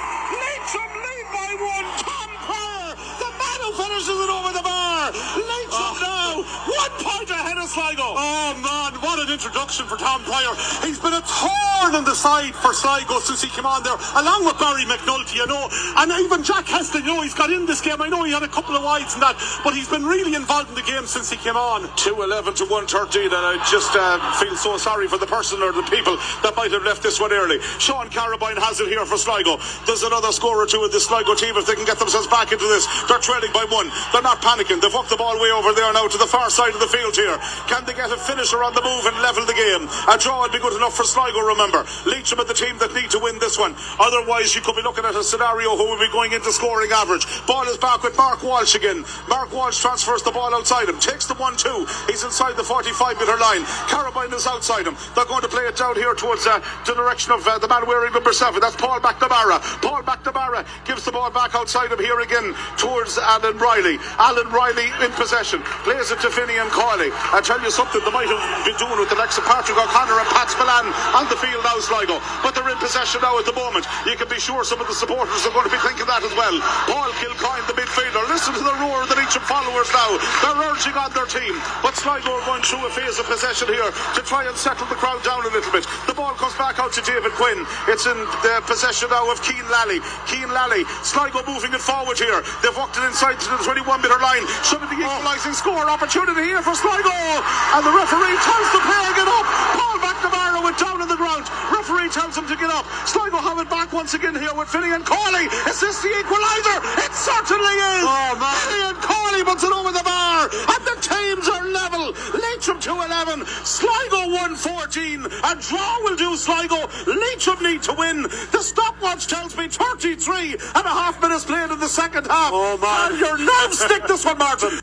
Leitrim lead by 1! Tom Pryor, the man who finishes it over the bar! Leitrim now, 1 point ahead of Sligo! Oh man, what an introduction for Tom Pryor. He's been a thorn in the side for Sligo since he came on there, along with Barry McNulty, and even Jack Heston, he's got in this game. I know he had a couple of wides and that, but he's been really involved in the game since he came on. 2-11 to 1-13, and I just feel so sorry for the person or the people that might have left this one early. Sean Carabine has it here for Sligo. There's another score or two in this Sligo team if they can get themselves back into this. They're trailing by 1. They're not panicking. They've hooked the ball way over there now to the far side of the field here. Can they get a finisher on the move and level the game? A draw would be good enough for Sligo, remember. Leitrim are the team that need to win this one. Otherwise, you could be looking at a scenario who will be going into scoring average. Ball is back with Mark Walsh again. Mark Walsh transfers the ball outside him. Takes the 1-2. He's inside the 45-metre line. Carabine is outside him. They're going to play it down here towards the direction of the man wearing number 7. That's Paul McNamara. Paul McNamara gives the ball back outside him here again towards Alan Riley. Alan Riley in possession. Plays it to Finney and Coyley. A tell you something, they might have been doing with the likes of Patrick O'Connor and Pat Spillane on the field now, Sligo. But they're in possession now at the moment. You can be sure some of the supporters are going to be thinking that as well. Paul 𝐾𝐞𝐭𝐫𝐤, the midfielder. Listen to the roar of the Leitrim followers now. They're urging on their team. But Sligo are going through a phase of possession here to try and settle the crowd down a little bit. The ball comes back out to David Quinn. It's in the possession now of 𝐾𝐞𝐭𝐫𝐤𝐿. 𝐾𝐞𝐭𝐫𝐿, Sligo moving it forward here. They've walked it inside to the 21-metre line. Should be the equalising score opportunity here for Sligo. And the referee tells the player get up. Paul McNamara went down on the ground. Referee tells him to get up. Sligo have it back once again here with Finian Cawley. Is this the equaliser? It certainly is. Finian Cawley puts it over the bar. And the teams are level. Leitrim 2-11. Sligo 1-14. A draw will do Sligo. Leitrim need to win. The stopwatch tells me 33.5 minutes played in the second half. And your nerves stick this one, Martin.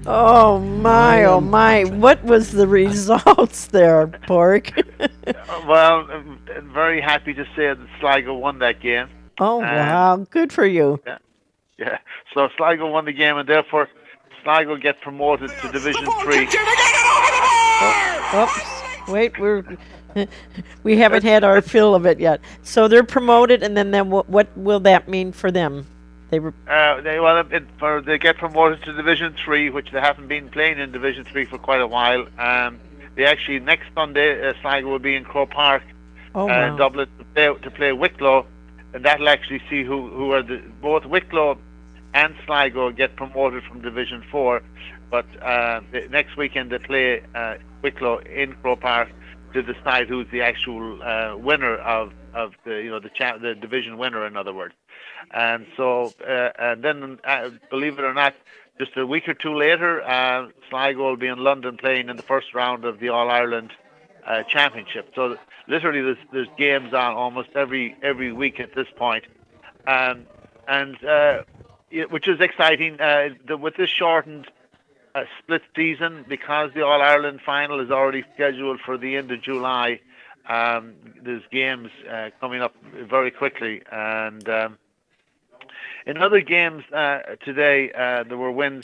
Oh my! What was the results there, Pork? Well, I'm very happy to say that Sligo won that game. Oh wow! Good for you. Yeah. So Sligo won the game, and therefore Sligo get promoted to Division 3. Oops! Wait, we haven't had our fill of it yet. So they're promoted, and then what will that mean for them? They get promoted to Division 3, which they haven't been playing in Division 3 for quite a while. They actually, next Sunday, Sligo will be in Croke Park, Dublin, to play Wicklow, and that'll actually see who are both Wicklow and Sligo get promoted from Division 4. But next weekend they play Wicklow in Croke Park to decide who's the actual winner of the division winner, in other words. And so, and then, believe it or not, just a week or two later, Sligo will be in London playing in the first round of the All-Ireland Championship. So literally there's games on almost every week at this point. Which is exciting. With this shortened split season, because the All-Ireland final is already scheduled for the end of July, there's games coming up very quickly. And in other games today, there were wins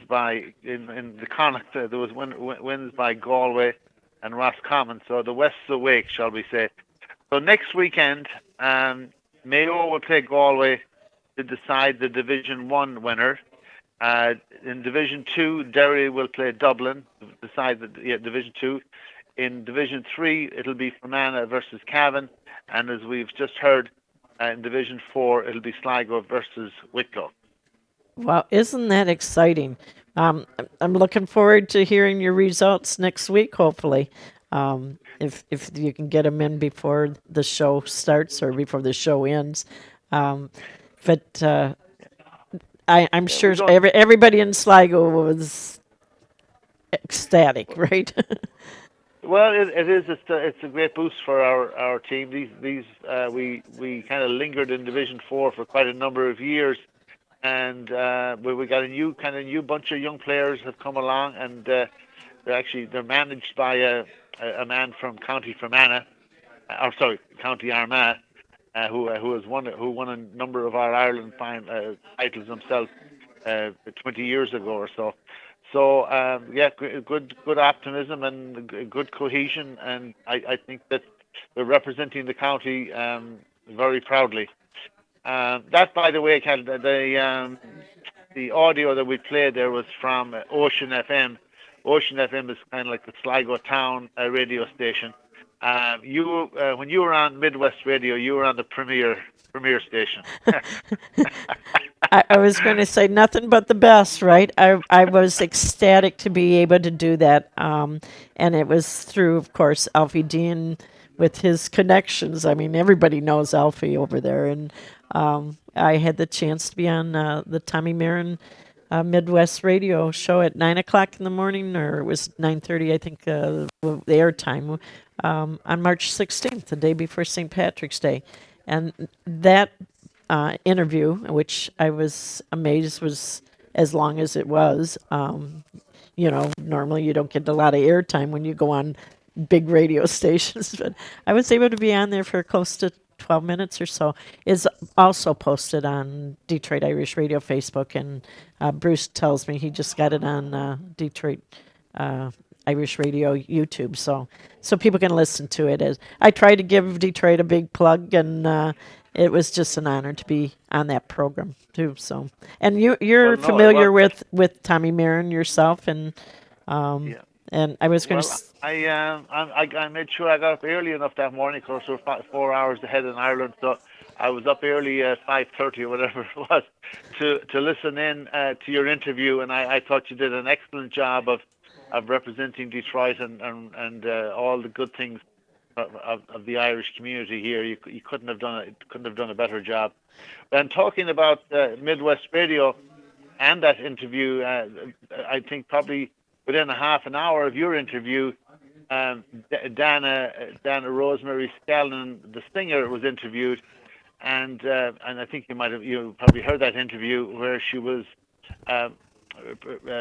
in the Connacht. There was wins by Galway and Roscommon. So the West's awake, shall we say. So next weekend, Mayo will play Galway to decide the Division 1 winner. In Division 2, Derry will play Dublin to decide Division 2. In Division 3, it'll be Fermanagh versus Cavan. And as we've just heard, in Division 4, it'll be Sligo versus Wicklow. Wow, isn't that exciting? I'm looking forward to hearing your results next week, hopefully. If you can get them in before the show starts or before the show ends. I'm sure everybody in Sligo was ecstatic, right? Well, it is. It's a great boost for our team. We kind of lingered in Division 4 for quite a number of years, and we got a new bunch of young players have come along, and they're managed by a man from County Fermanagh, County Armagh, who won a number of our Ireland titles himself 20 years ago or so. So good optimism and good cohesion, and I think that they're representing the county very proudly. That, by the way, the audio that we played there was from Ocean FM. Ocean FM is kind of like the Sligo town radio station. When you were on Midwest Radio, you were on the premier station. I was going to say nothing but the best, right? I was ecstatic to be able to do that. And it was through, of course, Alfie Dean with his connections. I mean, everybody knows Alfie over there. And I had the chance to be on the Tommy Marin Midwest Radio show at 9 o'clock in the morning, or it was 9:30, I think, the airtime, on March 16th, the day before St. Patrick's Day. And that interview, which I was amazed was as long as it was. Normally you don't get a lot of airtime when you go on big radio stations, but I was able to be on there for close to 12 minutes or so. It's also posted on Detroit Irish Radio Facebook, and Bruce tells me he just got it on Detroit Irish Radio YouTube, so people can listen to it. As I try to give Detroit a big plug, and it was just an honor to be on that program too. So, and you're familiar with Tommy Marin yourself, and and I was going to. I made sure I got up early enough that morning, because we're 4 hours ahead in Ireland, so I was up early at 5:30 or whatever it was to listen in to your interview, and I thought you did an excellent job of representing Detroit and all the good things of the Irish community here. You couldn't have done a better job. And talking about Midwest Radio and that interview, I think probably within a half an hour of your interview, Dana Rosemary Scallon, the singer, was interviewed, and I think you probably heard that interview where she was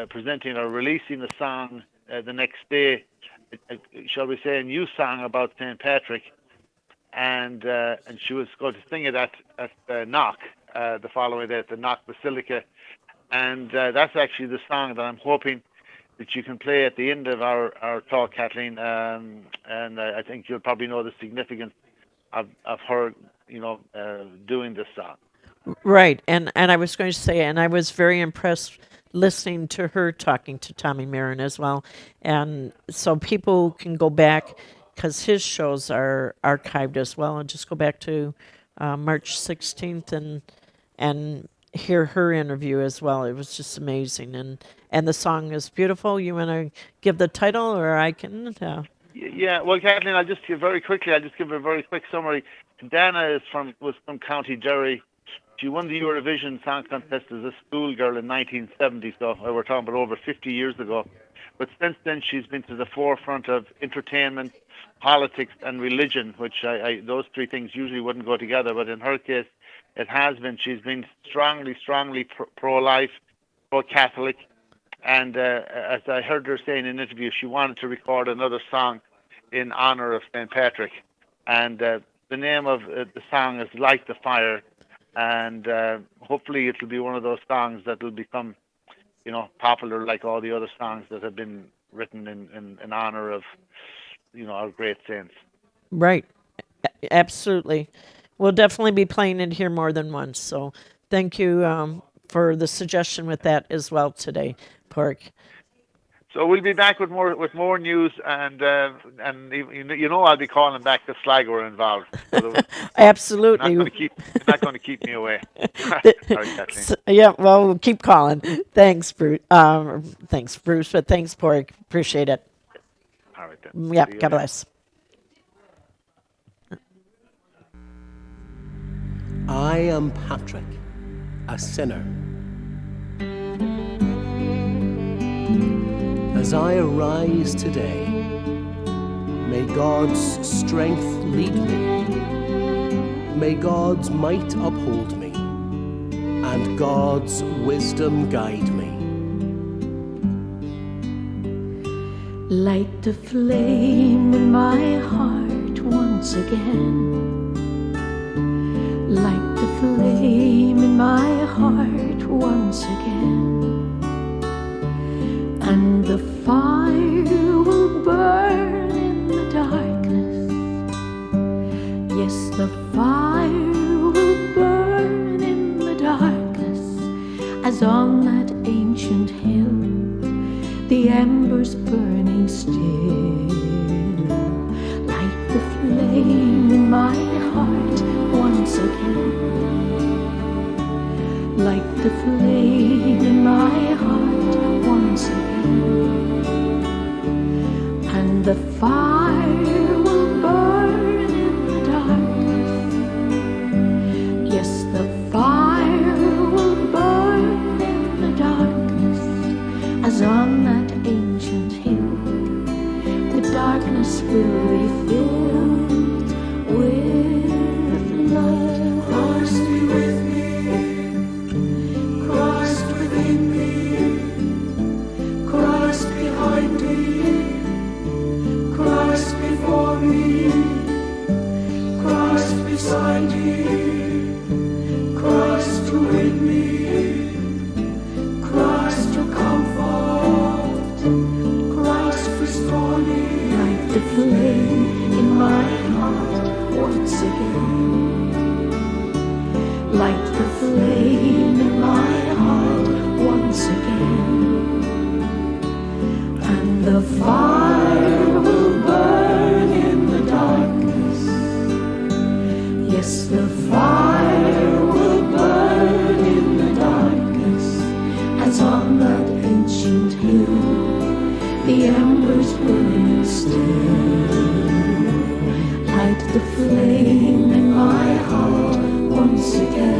presenting or releasing a song the next day, shall we say, a new song about St. Patrick, and she was going to sing it at Knock the following day at the Knock Basilica, and that's actually the song that I'm hoping that you can play at the end of our talk, Kathleen, and I think you'll probably know the significance of her, doing this song. Right, and I was going to say, and I was very impressed listening to her talking to Tommy Marin as well, and so people can go back, because his shows are archived as well, and just go back to March 16th and hear her interview as well. It was just amazing, and the song is beautiful. You want to give the title, or I can? Yeah, well, Kathleen, I'll just give a very quick summary. Dana was from County Derry. She won the Eurovision Song Contest as a schoolgirl in 1970, so we're talking about over 50 years ago. But since then, she's been to the forefront of entertainment, politics, and religion, which those three things usually wouldn't go together. But in her case, it has been. She's been strongly pro-life, pro-Catholic. And as I heard her say in an interview, she wanted to record another song in honor of St. Patrick. And the name of the song is Light the Fire. And hopefully it'll be one of those songs that will become, popular like all the other songs that have been written in honor of, our great saints. Right. Absolutely. We'll definitely be playing it here more than once. So thank you for the suggestion with that as well today, Pork. So we'll be back with more news, and I'll be calling back the Sligo are involved. So absolutely. You're not going to keep me away. Sorry, Kathleen. Yeah, well, we'll keep calling. Thanks, Bruce. Thanks, Bruce, but thanks, Pork. Appreciate it. All right, then. Yeah, God bless. I am Patrick, a sinner. As I arise today, may God's strength lead me, may God's might uphold me, and God's wisdom guide me. Light the flame in my heart once again. Light the flame in my heart once again. And the fire will burn in the darkness. Yes, the fire will burn in the darkness, as on that ancient hill, the embers burning still. Light the flame in my heart once again. Light the flame in my heart once again. And the fire will burn in the darkness. Yes, the fire will burn in the darkness, as on that ancient hill, the darkness will be filled with light. Christ be with me, Christ within me, Christ behind me, Christ light the flame in my heart once again, and the fire will burn in the darkness. Yes, the fire will burn in the darkness, as on that ancient hill the embers burn still. Light the flame in my heart once again.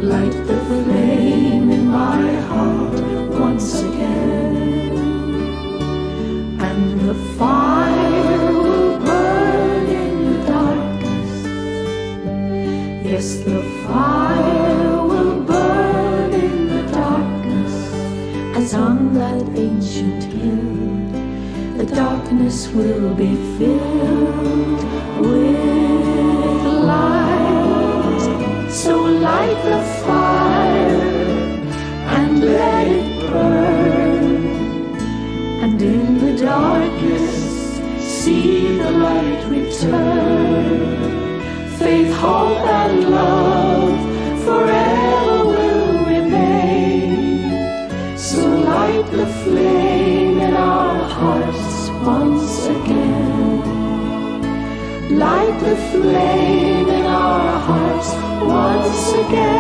Light the flame in my heart once again, and the fire will burn in the darkness. Yes, the fire will burn in the darkness, as on that ancient hill the darkness will be filled with light. So light the fire and let it burn, and in the darkness see the light return. Faith, hope, and love forever will remain. So light the flame in our hearts once again. Light the flame in our hearts once again.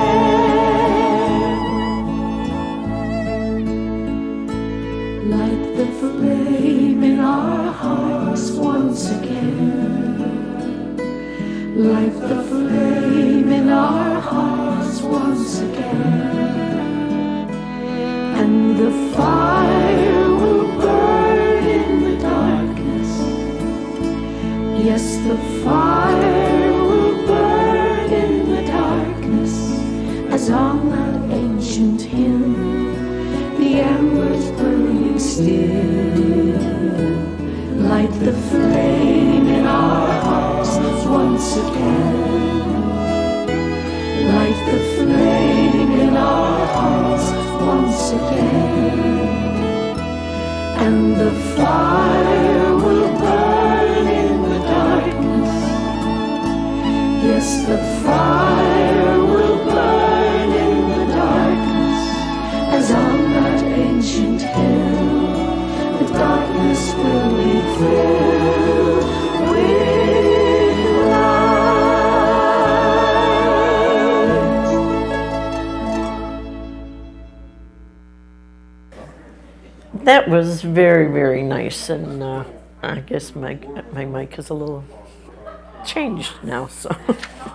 Light the flame in our hearts once again. Light the flame in our hearts once again, and the fire will burn in the darkness. Yes, the fire will burn in the darkness, as on that ancient hill the embers burning still. Light the flame in our hearts once again. Light the flame in our hearts once again, and the fire will burn in the darkness. Yes, the fire will burn in the darkness, as on that ancient hill the darkness will be filled with light. That was very, very nice, and I guess my mic is a little changed now, so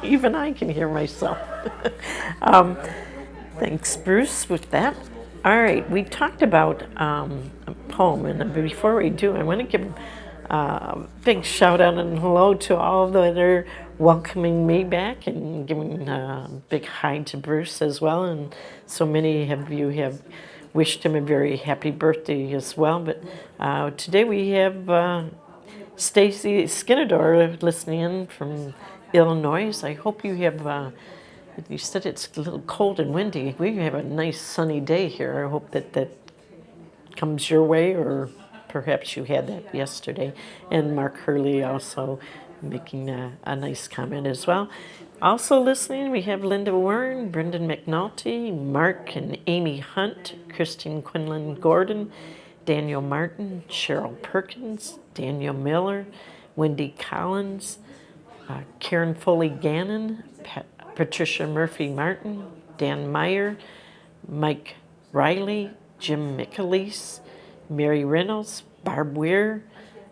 even I can hear myself. Thanks, Bruce, with that. All right, we talked about a poem, and before we do, I want to give a big shout out and hello to all that are welcoming me back, and giving a big hi to Bruce as well. And so many of you have wished him a very happy birthday as well. But today we have Stacy Skinador listening in from Illinois. I hope you have. You said it's a little cold and windy. We have a nice sunny day here. I hope that comes your way, or perhaps you had that yesterday. And Mark Hurley also making a nice comment as well. Also listening, we have Linda Warren, Brendan McNulty, Mark and Amy Hunt, Kristen Quinlan Gordon, Daniel Martin, Cheryl Perkins, Daniel Miller, Wendy Collins, Karen Foley Gannon, Patricia Murphy Martin, Dan Meyer, Mike Riley, Jim McAleese, Mary Reynolds, Barb Weir,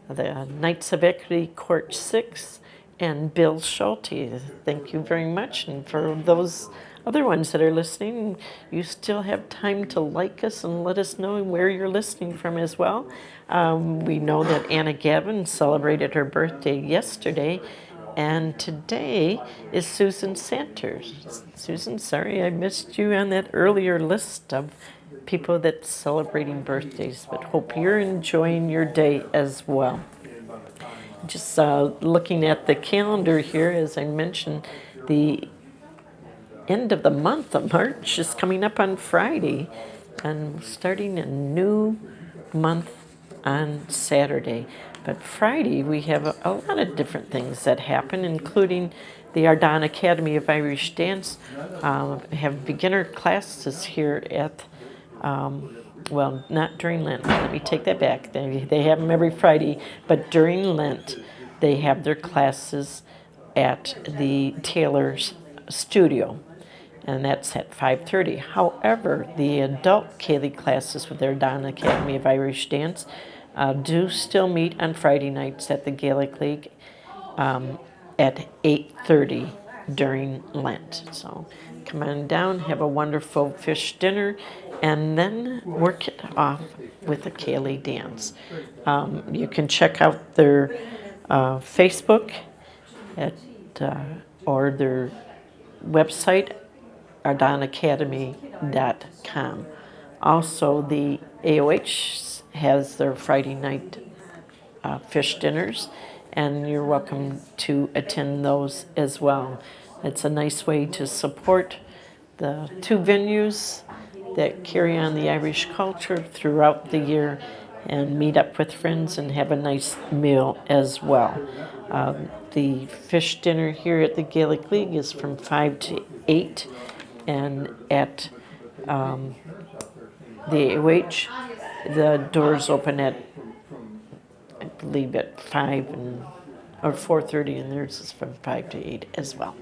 the Knights of Equity Court 6, and Bill Schulte. Thank you very much. And for those other ones that are listening, you still have time to like us and let us know where you're listening from as well. We know that Anna Gavin celebrated her birthday yesterday, and today is Susan Santers. Susan, sorry I missed you on that earlier list of people that's celebrating birthdays, but hope you're enjoying your day as well. Just looking at the calendar here, as I mentioned, the end of the month of March is coming up on Friday, and starting a new month on Saturday. But Friday, we have a lot of different things that happen, including the Ardon Academy of Irish Dance have beginner classes here at, well, not during Lent. Let me take that back. They have them every Friday, but during Lent, they have their classes at the Taylor's studio, and that's at 5:30. However, the adult Ceilidh classes with their Ardon Academy of Irish Dance do still meet on Friday nights at the Gaelic League at 8:30 during Lent. So come on down, have a wonderful fish dinner, and then work it off with a Ceilidh dance. You can check out their Facebook at or their website, ardonacademy.com. Also, the AOH has their Friday night fish dinners, and you're welcome to attend those as well. It's a nice way to support the two venues that carry on the Irish culture throughout the year and meet up with friends and have a nice meal as well. The fish dinner here at the Gaelic League is from 5 to 8, and at the AOH, the doors open at, I believe, at 5 or 4:30, and theirs is from 5 to 8 as well.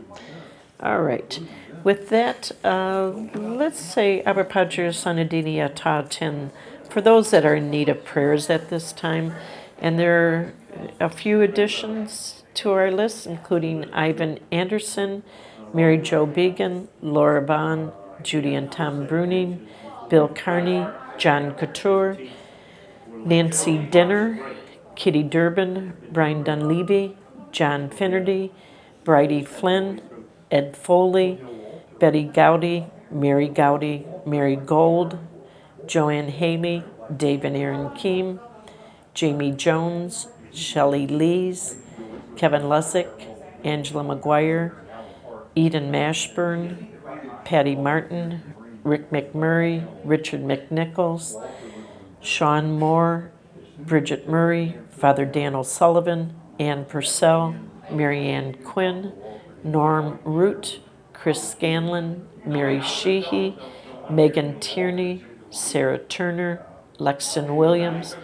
All right. With that, let's say Aber Padre Sanadini Atatin for those that are in need of prayers at this time. And there are a few additions to our list, including Ivan Anderson, Mary Jo Began, Laura Bond, Judy and Tom Bruning, Bill Carney, John Couture, Nancy Denner, Kitty Durbin, Brian Dunleavy, John Finnerty, Bridie Flynn, Ed Foley, Betty Gowdy, Mary Gold, Joanne Haley, Dave and Aaron Keem, Jamie Jones, Shelley Lees, Kevin Lussick, Angela McGuire, Eden Mashburn, Patty Martin, Rick McMurray, Richard McNichols, Sean Moore, Bridget Murray, Father Dan O'Sullivan, Ann Purcell, Mary Ann Quinn, Norm Root, Chris Scanlon, Mary Sheehy, Megan Tierney, Sarah Turner, Lexton Williams,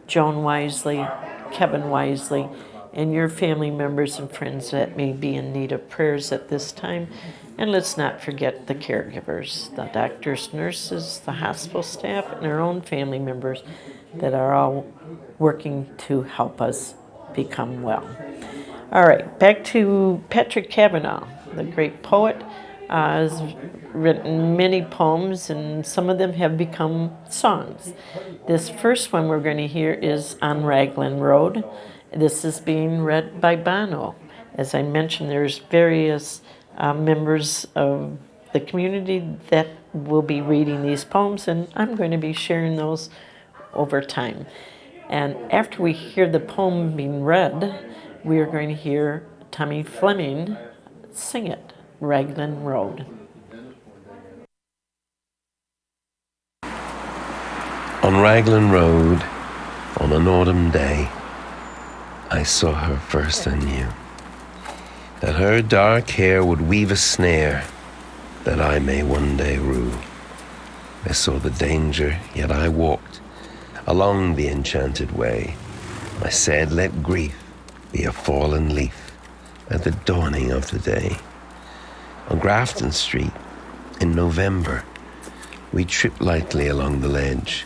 Joan Wisely, Kevin Wisely, and your family members and friends that may be in need of prayers at this time. And let's not forget the caregivers, the doctors, nurses, the hospital staff, and our own family members that are all working to help us become well. All right, back to Patrick Kavanagh, the great poet. Has written many poems, and some of them have become songs. This first one we're going to hear is On Raglan Road. This is being read by Bono. As I mentioned, there's various members of the community that will be reading these poems, and I'm going to be sharing those over time. And after we hear the poem being read, we are going to hear Tommy Fleming sing it, Raglan Road. On Raglan Road, on an autumn day, I saw her first and knew that her dark hair would weave a snare that I may one day rue. I saw the danger, yet I walked along the enchanted way. I said, let grief be a fallen leaf at the dawning of the day. On Grafton Street, in November, we tripped lightly along the ledge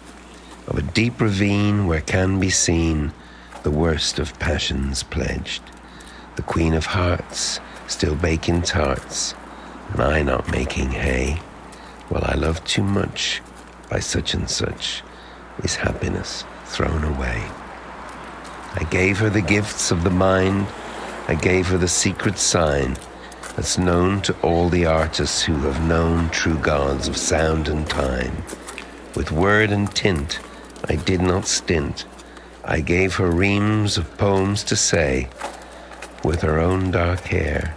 of a deep ravine where can be seen the worst of passions pledged. The Queen of Hearts still baking tarts, and I not making hay. Well, I love too much by such and such is happiness thrown away. I gave her the gifts of the mind, I gave her the secret sign that's known to all the artists who have known true gods of sound and time. With word and tint I did not stint, I gave her reams of poems to say, with her own dark hair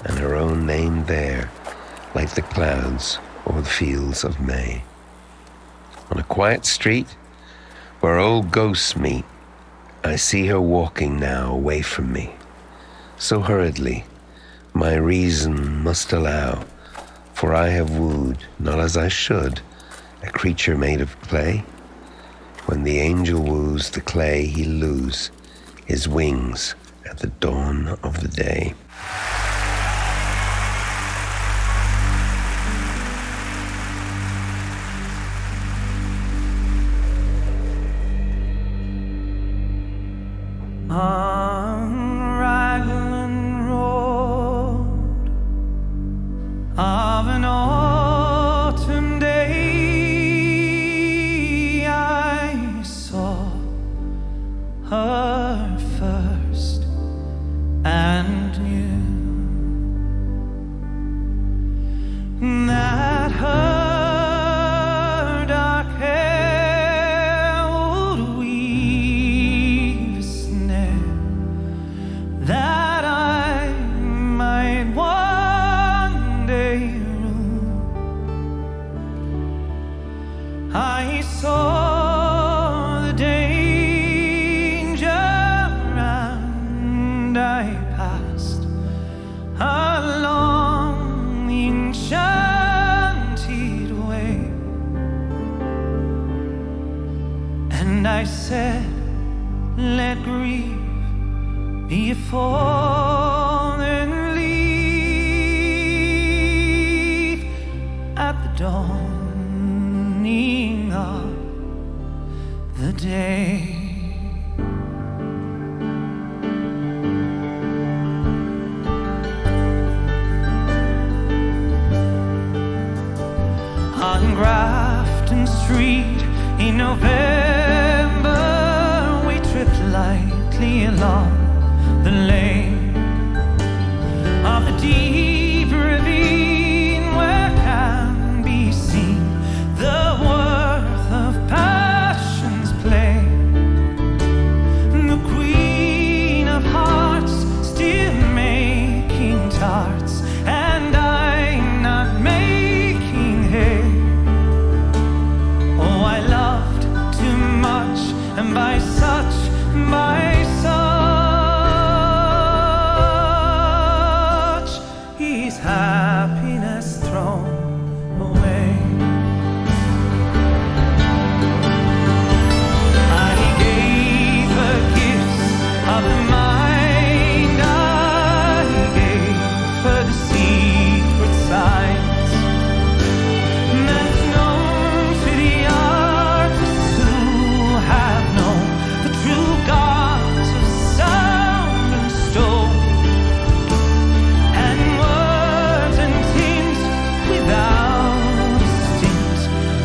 and her own name there, like the clouds o'er the fields of May. On a quiet street where old ghosts meet, I see her walking now away from me, so hurriedly, my reason must allow, for I have wooed, not as I should, a creature made of clay. When the angel woos the clay, he'll lose his wings at the dawn of the day. On Raglan Road of an autumn day, I saw her first and knew that her dark hair would weave a snare that I might one day rule. I saw the danger and I passed along the enchanted way, and I said, let grief be a fallen leaf at the dawning of the day. On Grafton Street in November, we tripped lightly along the lane of the deep ravine where can be seen the worth of passion's play. The Queen of Hearts still making tarts, and I not making hay. Oh, I loved too much, and by such his happiness thrown away. I gave her gifts of the mind, I gave her the secret signs that's known to the artists who have known the true gods of sound and stone, and words and tint without a stint.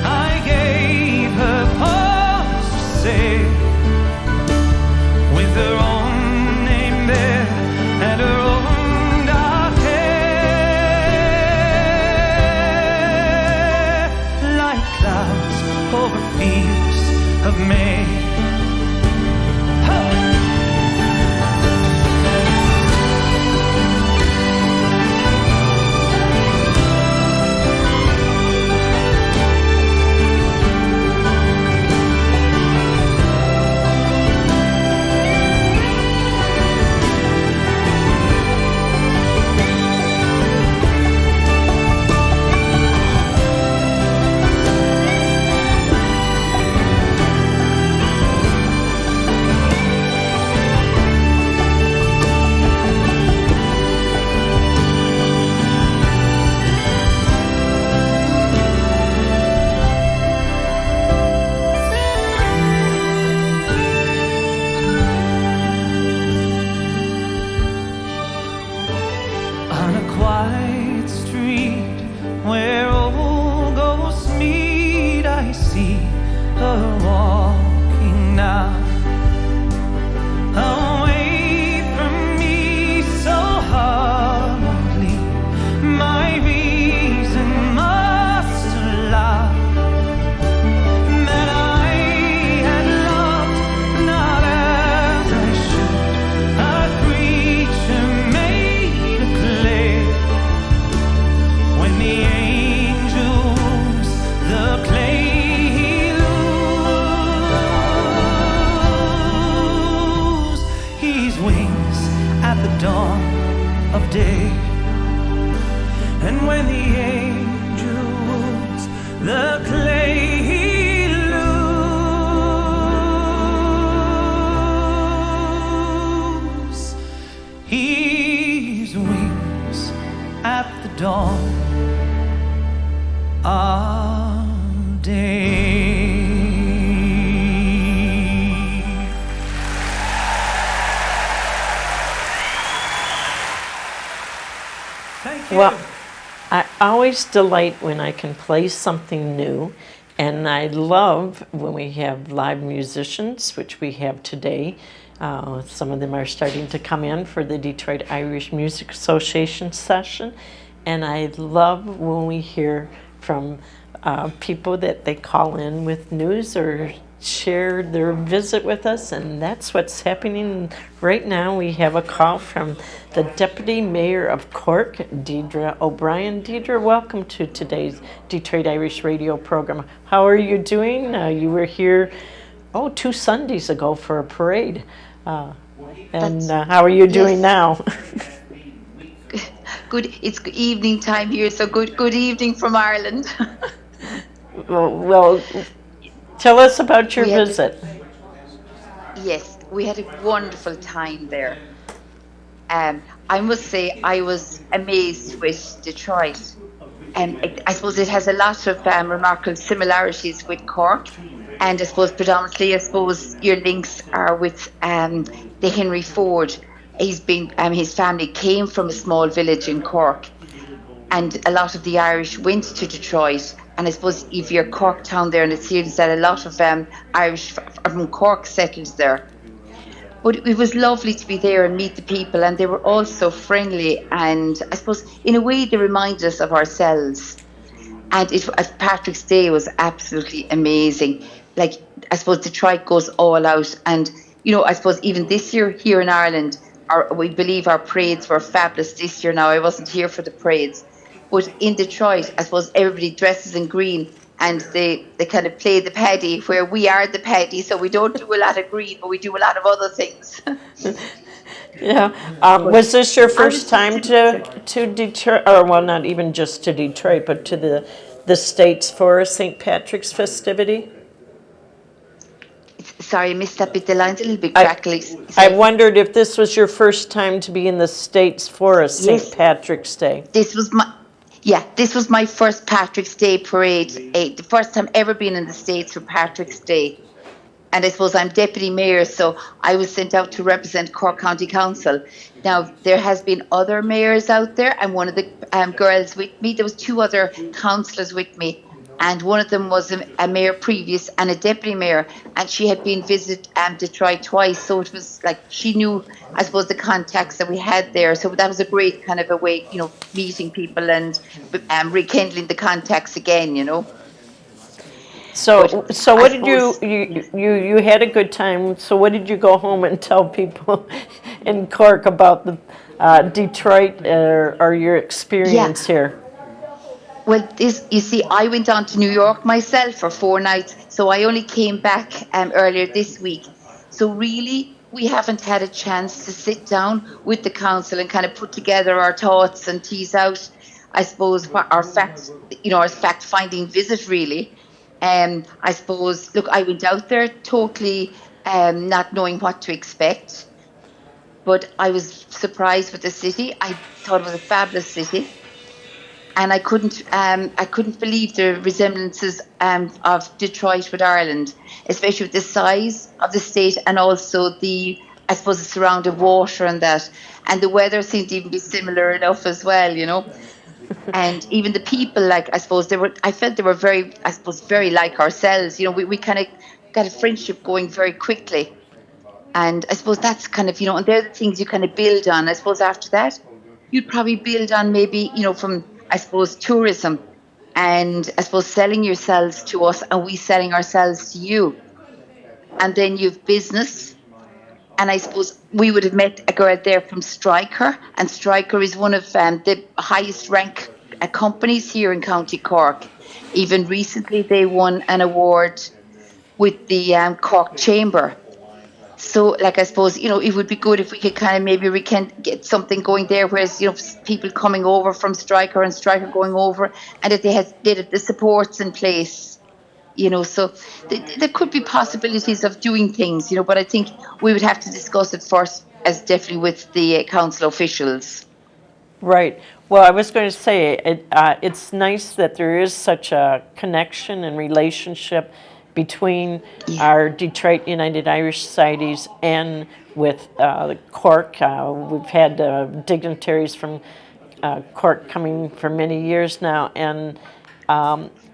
I gave her poems to say, with her own name there and her own dark hair, like clouds over fields of May. On a quiet street where old ghosts meet, I see her walking now, away from me so hardly. My reason must allow that I had loved not as I should, a creature made of clay. When the angel woos the clay, he'll lose his wings at the dawn of day. And when the angel woos the clay he loose, he's wings at the dawn of day. Well, I always delight when I can play something new, and I love when we have live musicians, which we have today. Some of them are starting to come in for the Detroit Irish Music Association session, and I love when we hear from people that they call in with news or share their visit with us, and that's what's happening right now. We have a call from the Deputy Mayor of Cork, Deidre O'Brien. Deidre, welcome to today's Detroit Irish Radio program. How are you doing? You were here, 2 Sundays ago for a parade. How are you doing now? Good. It's evening time here, so good evening from Ireland. Well, tell us about your visit. Yes, we had a wonderful time there. I must say I was amazed with Detroit. I suppose it has a lot of remarkable similarities with Cork. And I suppose predominantly, your links are with the Henry Ford. He's been, his family came from a small village in Cork. And a lot of the Irish went to Detroit. And I suppose if you're Cork town there, and it seems that a lot of Irish from Cork settled there. But it was lovely to be there and meet the people, and they were all so friendly, and I suppose in a way they reminded us of ourselves. And Patrick's Day was absolutely amazing. Like, I suppose Detroit goes all out, and I suppose even this year here in Ireland, we believe our parades were fabulous this year. Now, I wasn't here for the parades, but in Detroit, I suppose everybody dresses in green, and they kind of play the paddy, where we are the paddy, so we don't do a lot of green, but we do a lot of other things. Yeah. Was this your first time to Detroit, or well, not even just to Detroit, but to the States for St. Patrick's festivity? Sorry, I missed that bit. The line's a little bit crackly. I wondered if this was your first time to be in the States for a St. Patrick's Day. This was my first Patrick's Day parade. The first time ever been in the States for Patrick's Day. And I suppose I'm deputy mayor, so I was sent out to represent Cork County Council. Now, there has been other mayors out there, and one of the girls with me, there was 2 other councillors with me, and one of them was a mayor previous and a deputy mayor, and she had been visit Detroit twice, so it was like she knew, I suppose, the contacts that we had there. So that was a great kind of a way, meeting people and rekindling the contacts again, So what did you had a good time. So what did you go home and tell people in Cork about the Detroit or your experience here? Well, you see, I went on to New York myself for 4 nights, so I only came back earlier this week. So really, we haven't had a chance to sit down with the council and kind of put together our thoughts and tease out, I suppose, what our fact-finding visit really. I suppose, look, I went out there totally not knowing what to expect, but I was surprised with the city. I thought it was a fabulous city, and I couldn't believe the resemblances of Detroit with Ireland, especially with the size of the state and also the surrounding water and that, and the weather seemed to even be similar enough as well, And even the people, I felt they were very, very like ourselves. We kind of got a friendship going very quickly. And I suppose that's kind of, and they're the things you kind of build on. I suppose after that, you'd probably build on maybe, from, tourism and, selling yourselves to us and we selling ourselves to you. And then you've business. And I suppose we would have met a girl there from Stryker, and Stryker is one of the highest rank companies here in County Cork. Even recently they won an award with the Cork Chamber. So, like, I suppose, it would be good if we could kind of maybe we can get something going there, whereas, people coming over from striker and striker going over, and that they had the supports in place, so there could be possibilities of doing things, but I think we would have to discuss it first, as definitely with the council officials. Right. Well, I was going to say, it's nice that there is such a connection and relationship between our Detroit United Irish Societies and with Cork. We've had dignitaries from Cork coming for many years now, and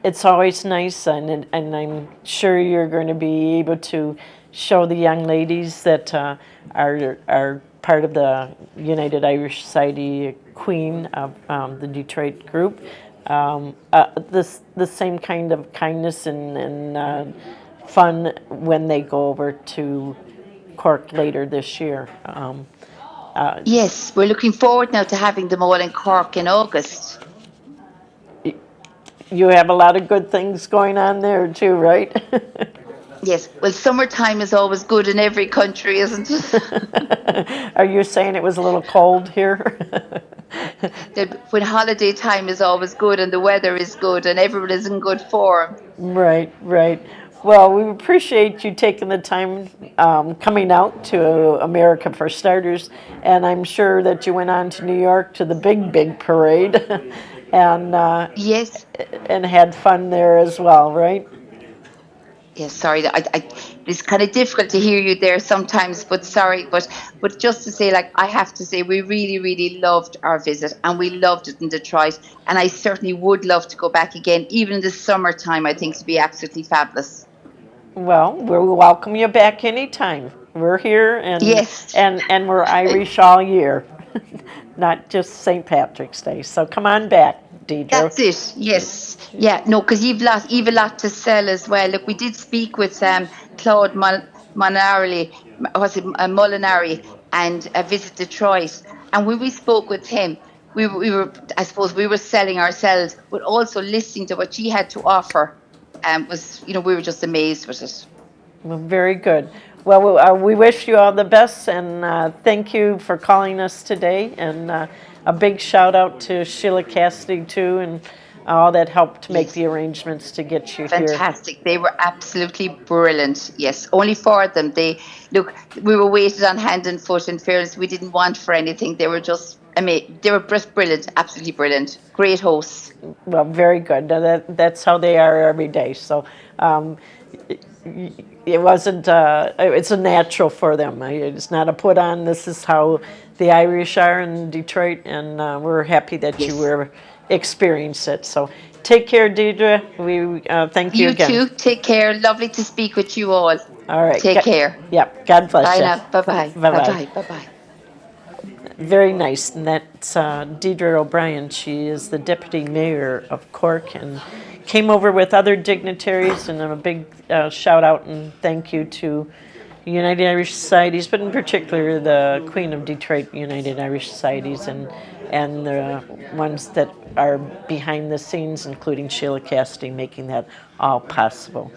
it's always nice, and I'm sure you're going to be able to show the young ladies that are part of the United Irish Society Queen of the Detroit group, the same kind of kindness and fun when they go over to Cork later this year. Yes, we're looking forward now to having them all in Cork in August. You have a lot of good things going on there too, right? Yes, well, summertime is always good in every country, isn't it? Are you saying it was a little cold here? When holiday time is always good and the weather is good and everyone is in good form. Right. Well, we appreciate you taking the time coming out to America for starters, and I'm sure that you went on to New York to the big parade, and yes, and had fun there as well, right? Yes, sorry, it's kind of difficult to hear you there sometimes, but sorry, but just to say, I have to say, we really loved our visit, and we loved it in Detroit, and I certainly would love to go back again, even in the summertime. I think it'd be absolutely fabulous. Well, we'll welcome you back anytime. We're here, and yes, and we're Irish all year, not just St. Patrick's Day. So come on back, Deidre. That's it. Yes, yeah. No, because you've a lot to sell as well. Look, we did speak with Claude Molinari, and Visit Detroit, and when we spoke with him, we were I suppose we were selling ourselves, but also listening to what she had to offer. We were just amazed with it. Well, very good. Well, we wish you all the best, and thank you for calling us today. And a big shout out to Sheila Cassidy too, and all that helped make the arrangements to get you here. Fantastic. They were absolutely brilliant. Yes, only for them. We were waited on hand and foot. In fairness, we didn't want for anything. They were just amazing. They were just brilliant, absolutely brilliant. Great hosts. Well, very good. That's how they are every day. So it wasn't. It's a natural for them. It's not a put on. This is how the Irish are in Detroit, and we're happy that you were experienced it. So take care, Deidre. We thank you again. You too. Take care. Lovely to speak with you all. All right. Take care. Yep. God bless Bye you. now. Bye-bye. Bye-bye. Bye-bye. Very nice. And that's Deidre O'Brien. She is the deputy mayor of Cork and came over with other dignitaries, and a big shout out and thank you to United Irish Societies, but in particular the Queen of Detroit United Irish Societies and the ones that are behind the scenes, including Sheila Cassidy, making that all possible.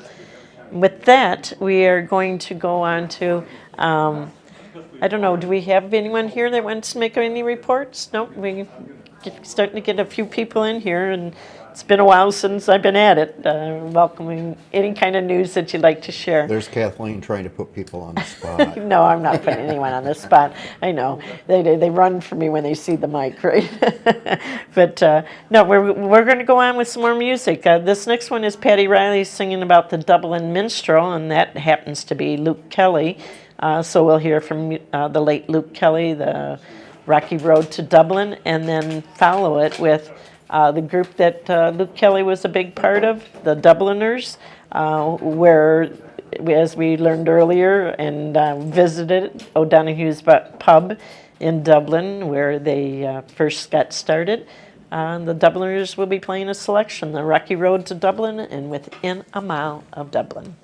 With that, we are going to go on to, I don't know, do we have anyone here that wants to make any reports? No, we're starting to get a few people in here, and it's been a while since I've been at it. Welcoming any kind of news that you'd like to share. There's Kathleen trying to put people on the spot. No, I'm not putting anyone on the spot. I know. They run for me when they see the mic, right? But no, we're going to go on with some more music. This next one is Paddy Riley singing about the Dublin Minstrel, and that happens to be Luke Kelly. So we'll hear from the late Luke Kelly, the Rocky Road to Dublin, and then follow it with the group that Luke Kelly was a big part of, the Dubliners, where, as we learned earlier, and visited O'Donoghue's pub in Dublin, where they first got started. The Dubliners will be playing a selection, the Rocky Road to Dublin, and Within a Mile of Dublin.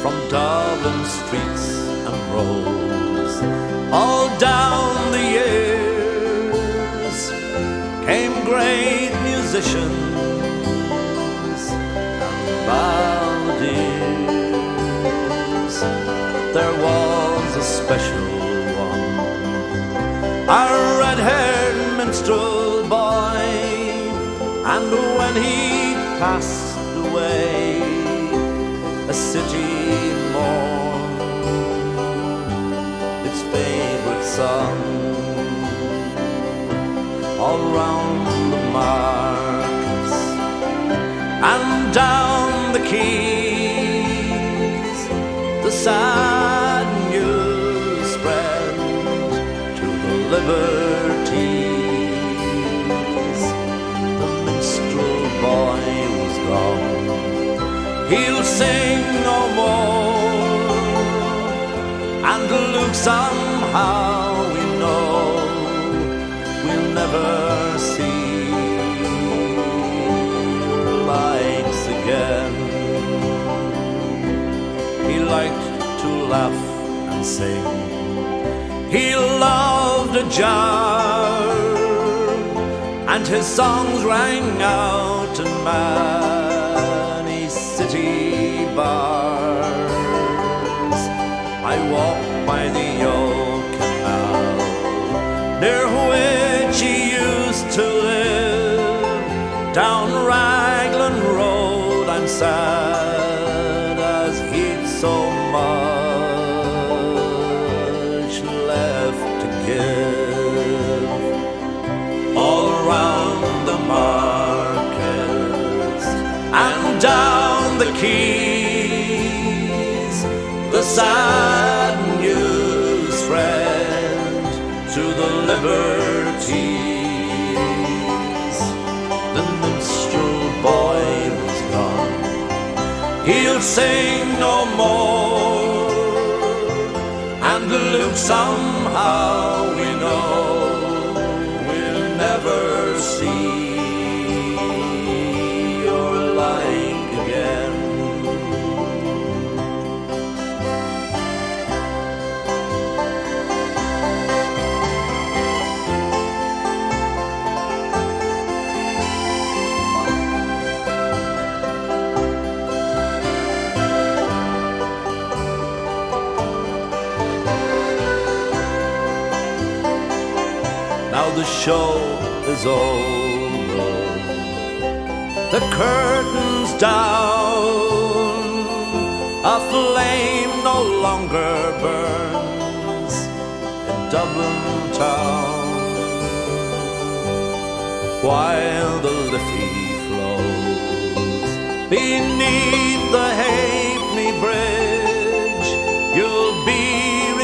From Dublin streets and roads, all down the came great musicians and balladeers. There was a special one, a red-haired minstrel boy, and when he passed away, a city mourned its favorite son. All round the markets and down the quays, the sad news spread to the liberties. The minstrel boy was gone, he'll sing no more, and Luke somehow we know we'll never see lights again. He liked to laugh and sing, he loved a jar, and his songs rang out in many city bars. I walked by the old canal, near which he used to live. Down Raglan Road I'm sad, as he'd so much left to give. All round the markets and down the quays, the sad news spread to the liberties. The minstrel boy was gone, he'll sing no more, and Luke somehow we know we'll never see your like again. Now the show is over, the curtain's down, a flame no longer burns in Dublin town, while the Liffey flows beneath the Halfpenny Bridge. You'll be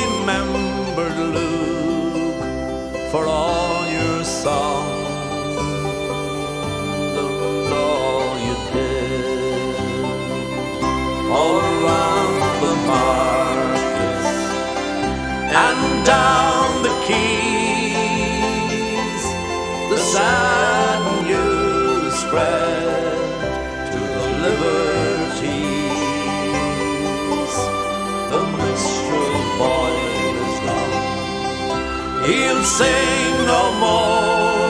remembered, Luke, for all your songs and all you did. All around the markets and down the quays, the sad news spread to the liberties. The minstrel boy is gone, he'll sing no more,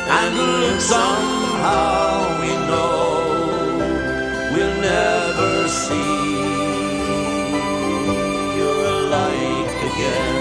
and Luke somehow we know we'll never see your like again.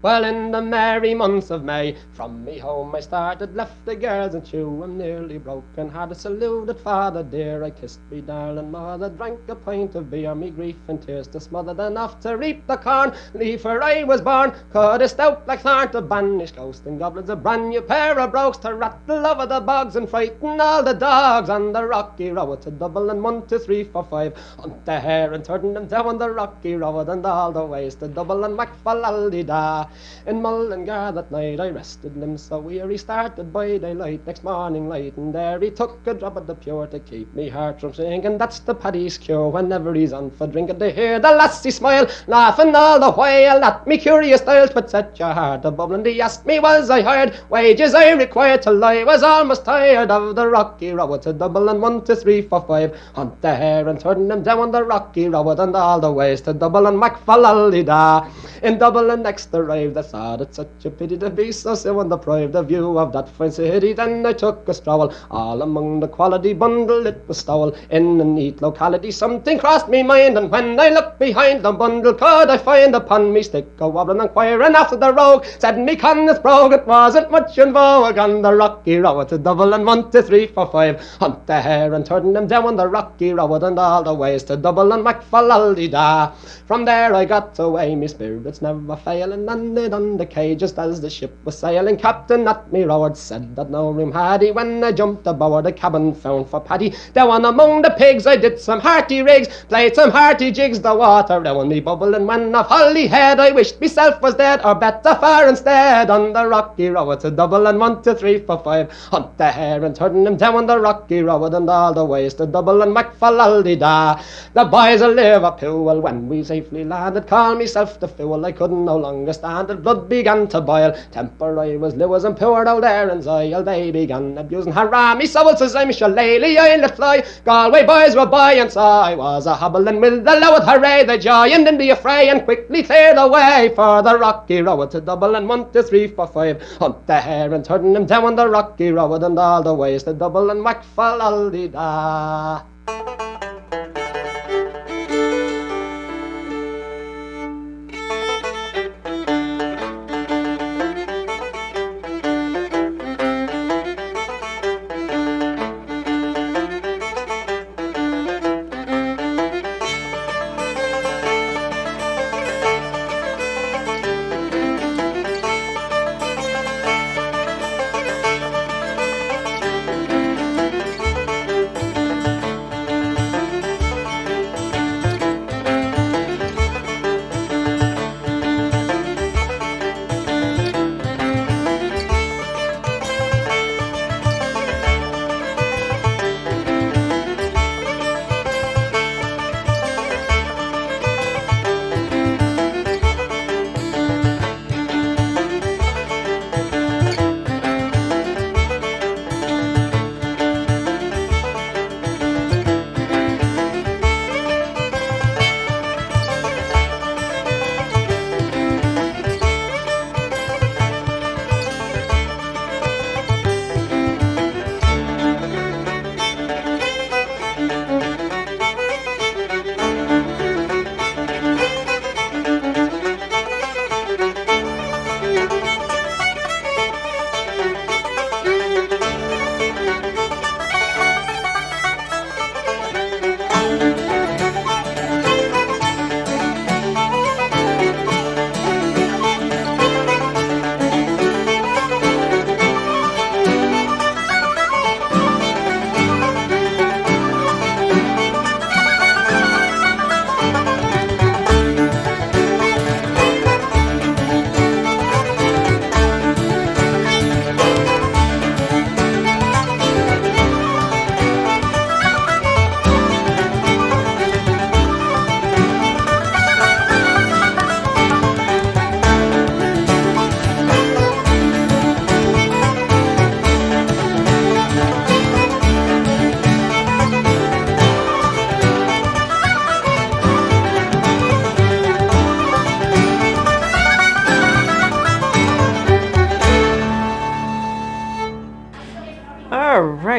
Well, in the merry months of May, from me home I started, left the girls and chew. I'm nearly broken, had a saluted father dear. I kissed me darling mother, drank a pint of beer. Me grief and tears to smothered enough to reap the corn. Leave where I was born, cut a stout black thorn to banish ghosts and goblins. A brand new pair of brogues to rattle over the bogs and frighten all the dogs on the rocky road to Dublin. 1, 2, 3, 4, 5. Hunt the hare and turn them down the rocky road and all the ways to Dublin. Whack-fa-lally-da. In Mullingar that night I rested limbs so weary, started by daylight next morning light, and there he took a drop of the pure to keep me heart from sinking. That's the paddy's cure whenever he's on for drinking. To hear the lassie smile, laughing all the while at me curious style, 'twould set your heart a bubbling. He asked me was I hired, wages I required till I was almost tired of the rocky road to Dublin, 1 to 3 4 5. Hunt the hare and turn them down the rocky road and all the ways to Dublin, Macfallalida. In Dublin next arrived, I thought it such a pity to be so soon deprived of view of that fine city. Then I took a stroll all among the quality bundle it was stowel in a neat locality. Something crossed me mind, and when I looked behind the bundle, could I find upon me stick a wobbling inquiring after the rogue. Said me conneth brogue, it wasn't much in vogue on the rocky road to Dublin, 1 to 3 4 5. Hunt the hare and turn them down the rocky road and all the ways to Dublin, Macfallalida. From there I got away, me spirits never failing, landed on the quay just as the ship was sailing. Captain at me roared, said that no room had he. When I jumped aboard a cabin found for Paddy, down among the pigs I did some hearty rigs, played some hearty jigs, the water round me bubbling. When of Holyhead I wished myself was dead, or better far instead, on the rocky road to Dublin, 1 to 3 4 5. Hunt the hare and turn him down the rocky road and all the ways to Dublin, Macfallalida. The boys of Liverpool, when we safely landed, called myself the fool. I couldn't no longer stand it, blood began to boil, temper I was Lewis and poured out Aaron's oil. They began abusing harami souls as I'm shillelagh I let fly. Galway boys were by and saw I was a hobbling with the loud hooray. They joined in the affray and quickly cleared away for the rocky road to Dublin, 1 to 3 4 5. Hunt the hare and turn him down the rocky road and all the ways to Dublin, Macfallalida.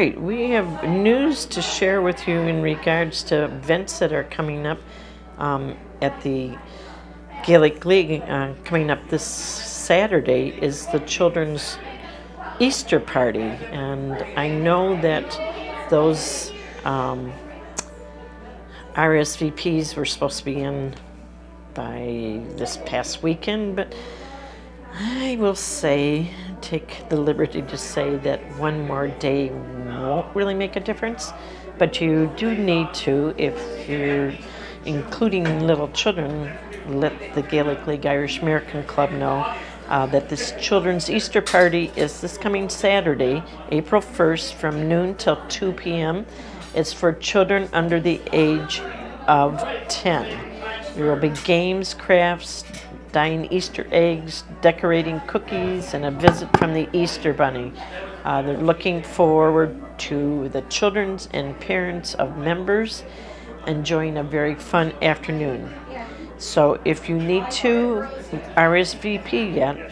right, we have news to share with you in regards to events that are coming up at the Gaelic League. Coming up this Saturday is the children's Easter party, and I know that those RSVPs were supposed to be in by this past weekend, but I will say, take the liberty to say that one more day won't really make a difference, but you do need to, if you're including little children, let the Gaelic League Irish American Club know that this children's Easter party is this coming Saturday, April 1st, from noon till 2 p.m. It's for children under the age of 10. There will be games, crafts, dyeing Easter eggs, decorating cookies, and a visit from the Easter Bunny. They're looking forward to the children and parents of members enjoying a very fun afternoon. So if you need to RSVP yet,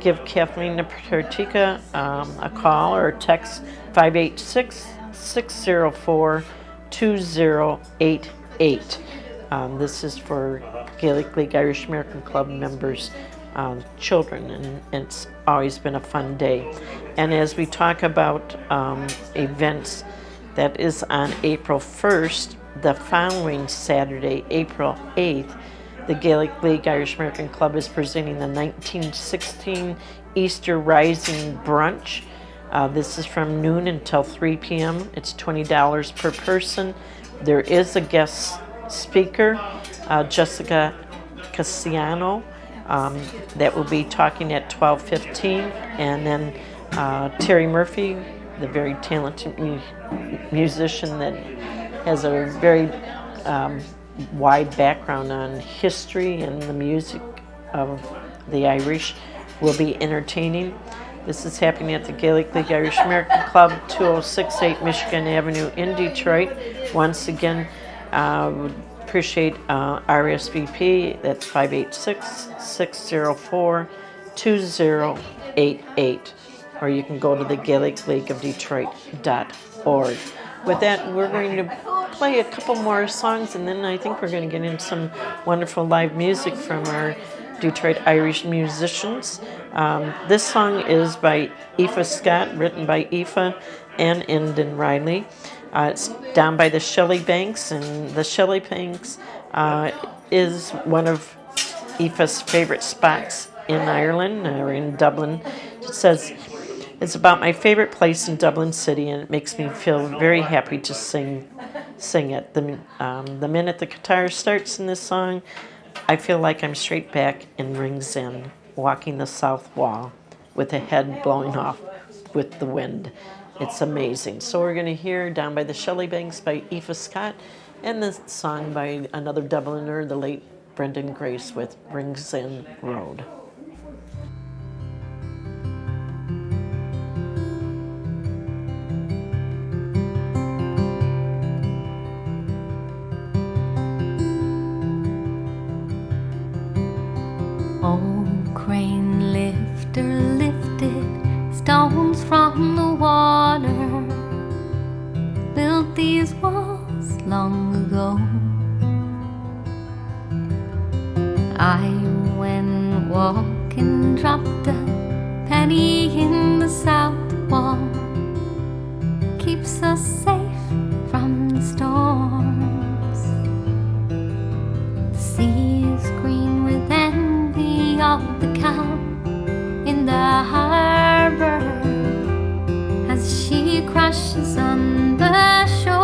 give Kathleen Napertika a call or text 586-604-2088. This is for Gaelic League Irish American Club members' children, and it's always been a fun day. And as we talk about events, that is on April 1st, the following Saturday, April 8th, the Gaelic League Irish American Club is presenting the 1916 Easter Rising Brunch. This is from noon until 3 p.m. It's $20 per person. There is a guest speaker, Jessica Cassiano, that will be talking at 12:15, and then Terry Murphy, the very talented musician that has a very wide background on history and the music of the Irish, will be entertaining. This is happening at the Gaelic League Irish American Club, 2068 Michigan Avenue in Detroit. Once again, would appreciate RSVP. That's 586-604-2088. Or you can go to the Gaelic League of Detroit.org. With that, we're going to play a couple more songs, and then I think we're going to get in some wonderful live music from our Detroit Irish musicians. This song is by Aoife Scott, written by Aoife and Endon Riley. It's down by the Shelley Banks, and the Shelley Banks is one of Aoife's favorite spots in Ireland, or in Dublin. It says, "It's about my favorite place in Dublin City, and it makes me feel very happy to sing it. The minute the guitar starts in this song, I feel like I'm straight back in Rings End, walking the south wall with a head blowing off with the wind. It's amazing." So we're going to hear Down by the Shelley Banks by Aoife Scott, and the song by another Dubliner, the late Brendan Grace, with Rings End Road. Oh, crane lifter lifted stones from the water, built these walls long ago. I went walking, dropped a penny in the south wall, keeps us safe from the storms. The sea is green with envy of the calm in the harbor as she crashes on the shore,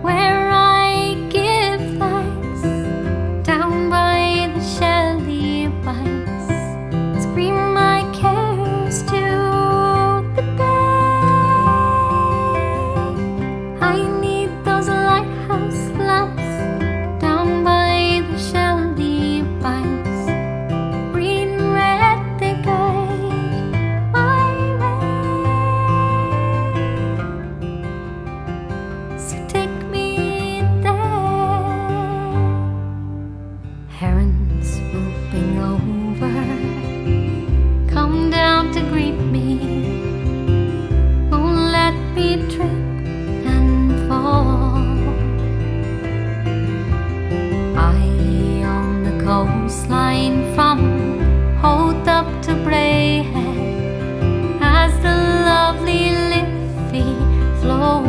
where I give thanks down by the Shelley Banks, scream my cares to the bay. I need those lighthouse lamps down by the Shelley Banks, green red they guide my way. So take me there. Herons swooping over, come down to greet me. Won't let me trip and fall. I on the coastline from Hoth up to Braehead, as the lovely Liffey flows.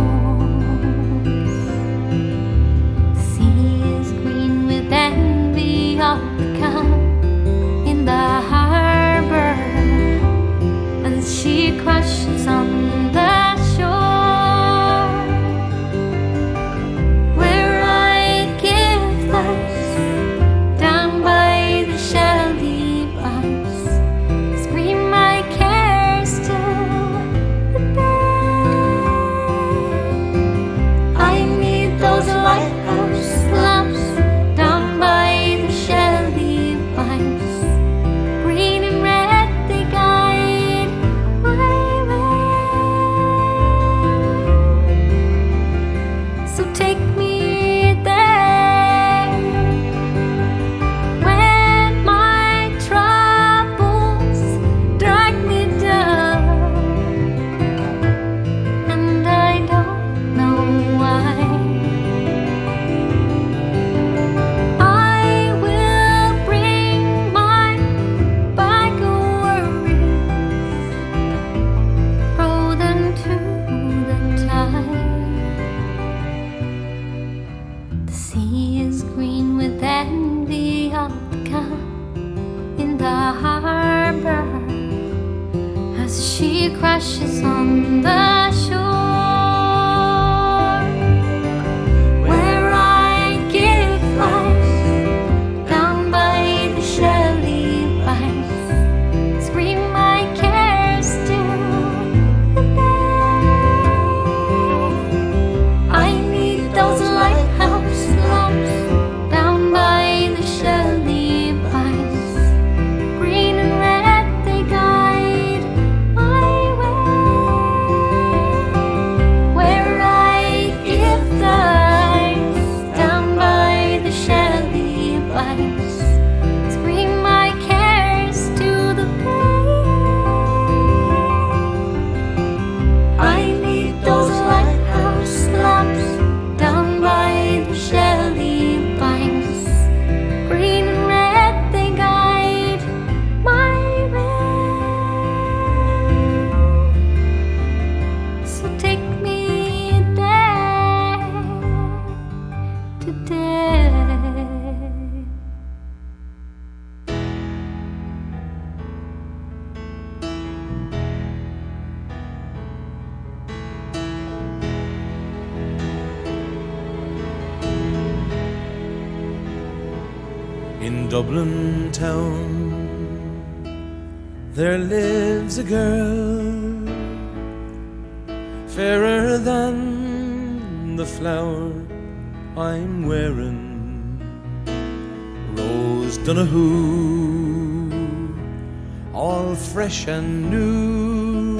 Sea is green with envy of the calm in the harbor as she crashes on the shore, crashes on the shore, where I give life down by the shelly banks, scream my cares to the bay. I need those lighthouse lamps down by the shelly banks, green and red they guide my way, where I give thanks down by the shelly banks, scream my cares to the bay. I need those lighthouse lamps down by the shelly banks, green and red they guide my way. So take me there today. In Dublin town there lives a girl, fairer than the flower I'm wearing, Rose Donahue, all fresh and new,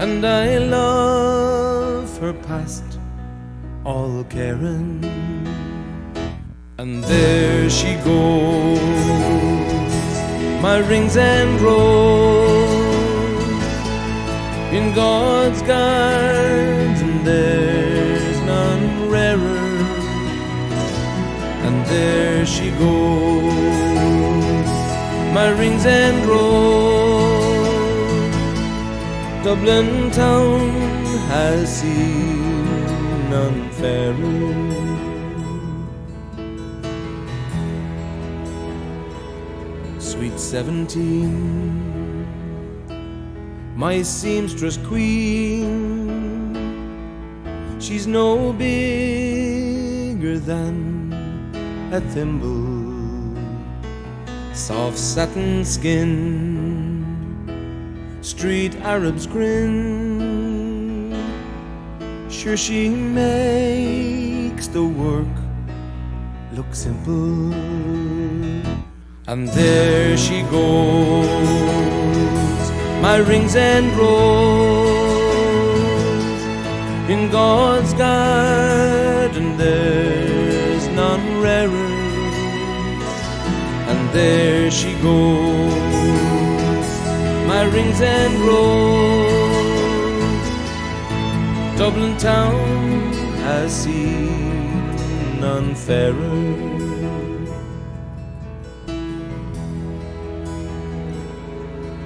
and I love her past all caring. And there she goes, my rings and rose, in God's garden there's none rarer. And there she goes, my rings and rose, Dublin town has seen none fairer. Sweet 17, my seamstress queen, she's no bigger than a thimble, soft satin skin, street Arab's grin, sure she makes the work look simple. And there she goes, my rings and rose, in God's garden there's none rarer. And there she goes, my rings and rose, Dublin town has seen none fairer.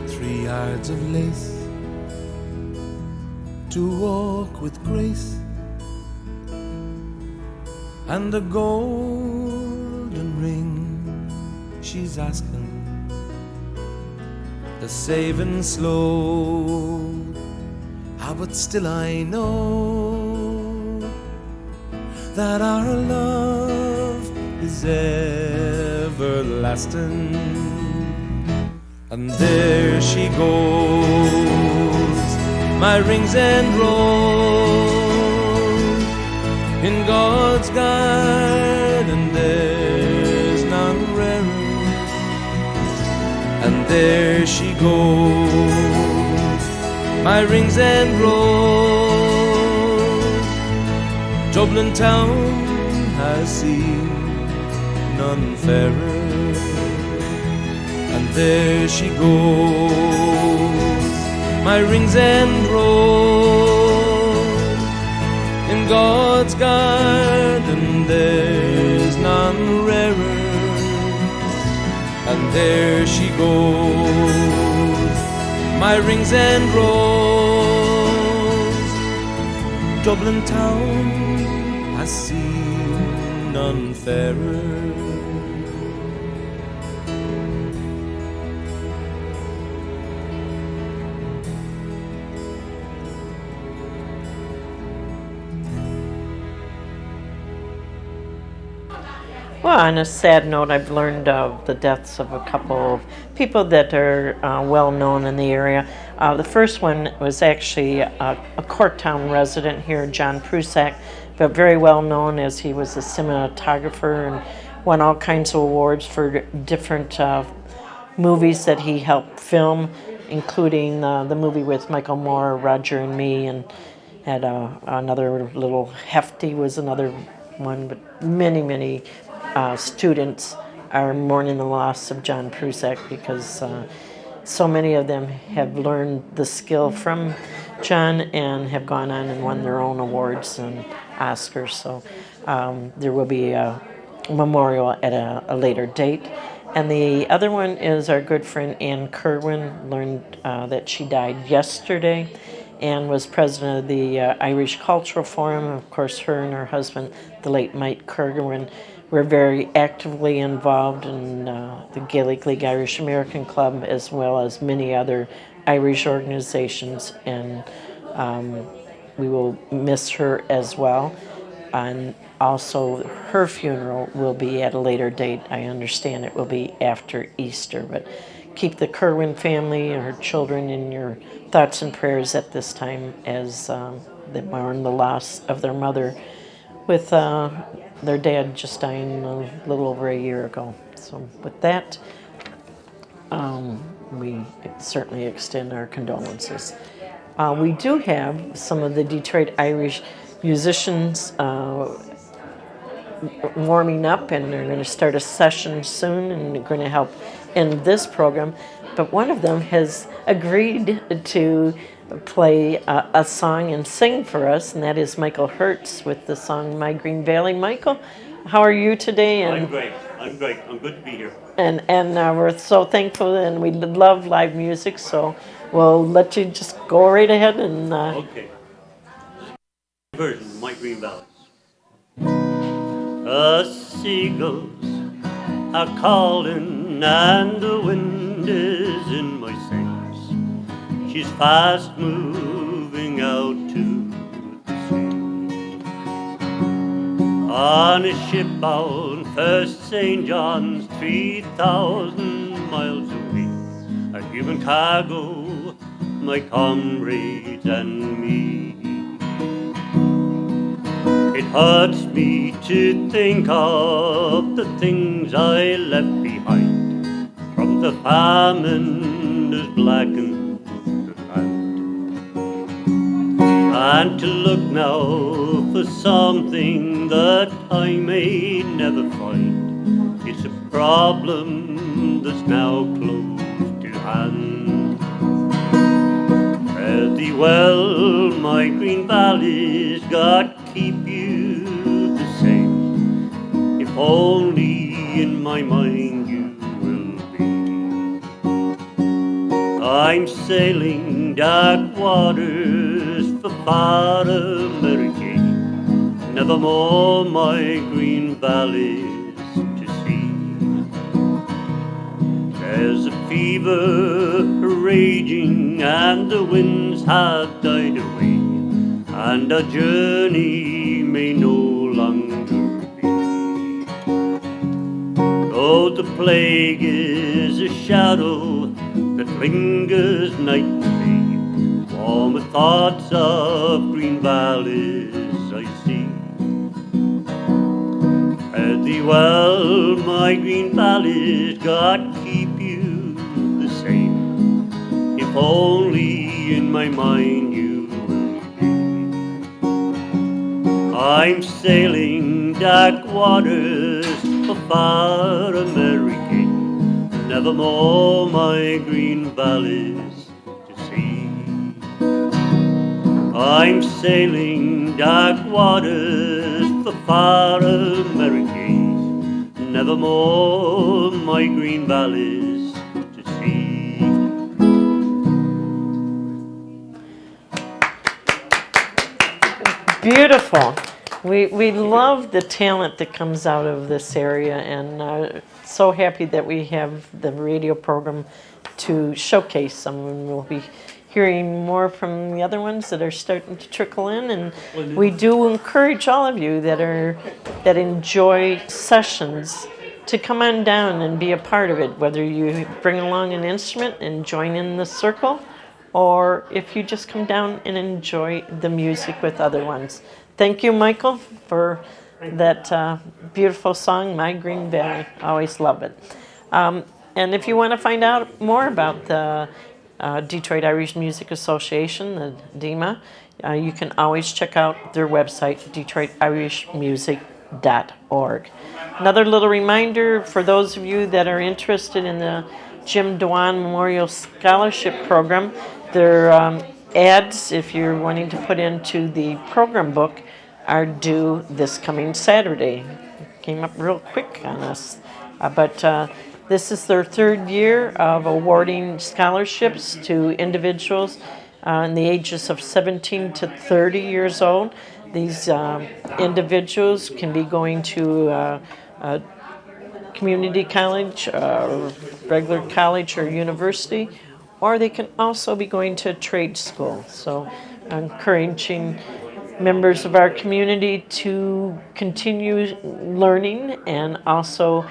3 yards of lace to walk with grace, and a golden ring she's asking, the saving slow. Ah, but still I know that our love is everlasting. And there she goes, my rings and rose, in God's garden there's none rarer. And there she goes, my rings and rose, Dublin town has seen none fairer. And there she goes, my rings and rose, in God's garden there's none rarer. And there she goes, my rings and rose, Dublin town has seen none fairer. Well, on a sad note, I've learned of the deaths of a couple of people that are well known in the area. The first one was actually a Corktown resident here, John Prusak, but very well known as he was a cinematographer and won all kinds of awards for different movies that he helped film, including the movie with Michael Moore, Roger and Me, and had another little Hefty was another one, but many students are mourning the loss of John Prusak because so many of them have learned the skill from John and have gone on and won their own awards and Oscars. So there will be a memorial at a later date. And the other one is our good friend Ann Kerwin. Learned that she died yesterday and was president of the Irish Cultural Forum. Of course, her and her husband, the late Mike Kerwin, were very actively involved in the Gaelic League Irish American Club, as well as many other Irish organizations, and we will miss her as well. And also, her funeral will be at a later date. I understand it will be after Easter, but keep the Kerwin family and her children in your thoughts and prayers at this time as they mourn the loss of their mother with their dad just dying a little over a year ago. So with that, we certainly extend our condolences. We do have some of the Detroit Irish musicians warming up, and they're going to start a session soon, and they're going to help in this program. But one of them has agreed to play a song and sing for us, and that is Michael Hertz with the song My Green Valley. Michael, how are you today? I'm great. I'm good to be here. And we're so thankful, and we love live music, so we'll let you just go right ahead and... Okay. Version of My Green Valley. The seagulls are calling and the wind is in my sails. She's fast moving out to the sea. On a ship bound for St. John's, 3,000 miles away. A human cargo, my comrades and me. It hurts me to think of the things I left behind, from the famine that's blackened the land, and to look now for something that I may never find. It's a problem that's now close to hand. Fare thee well, my green valleys, God keep you the same, if only in my mind you will be. I'm sailing dark waters for far America, nevermore my green valleys to see. There's a fever raging and the winds have died away, and our journey may no longer be. Though the plague is a shadow that lingers night and day, warm with thoughts of green valleys I see. Fare thee well, my green valleys, God keep you the same, if only in my mind you. I'm sailing dark waters for far America, nevermore my green valleys to see. I'm sailing dark waters for far America, nevermore my green valleys to see. Beautiful. We love the talent that comes out of this area, and so happy that we have the radio program to showcase someone. We'll be hearing more from the other ones that are starting to trickle in. And we do encourage all of you that enjoy sessions to come on down and be a part of it, whether you bring along an instrument and join in the circle, or if you just come down and enjoy the music with other ones. Thank you, Michael, for that beautiful song, My Green Valley. Always love it. And if you want to find out more about the Detroit Irish Music Association, the DEMA, you can always check out their website, DetroitIrishMusic.org. Another little reminder for those of you that are interested in the Jim Dewan Memorial Scholarship Program, their ads, if you're wanting to put into the program book, are due this coming Saturday. Came up real quick on us. But this is their third year of awarding scholarships to individuals in the ages of 17 to 30 years old. These individuals can be going to a community college, regular college or university, or they can also be going to trade school. So encouraging members of our community to continue learning, and also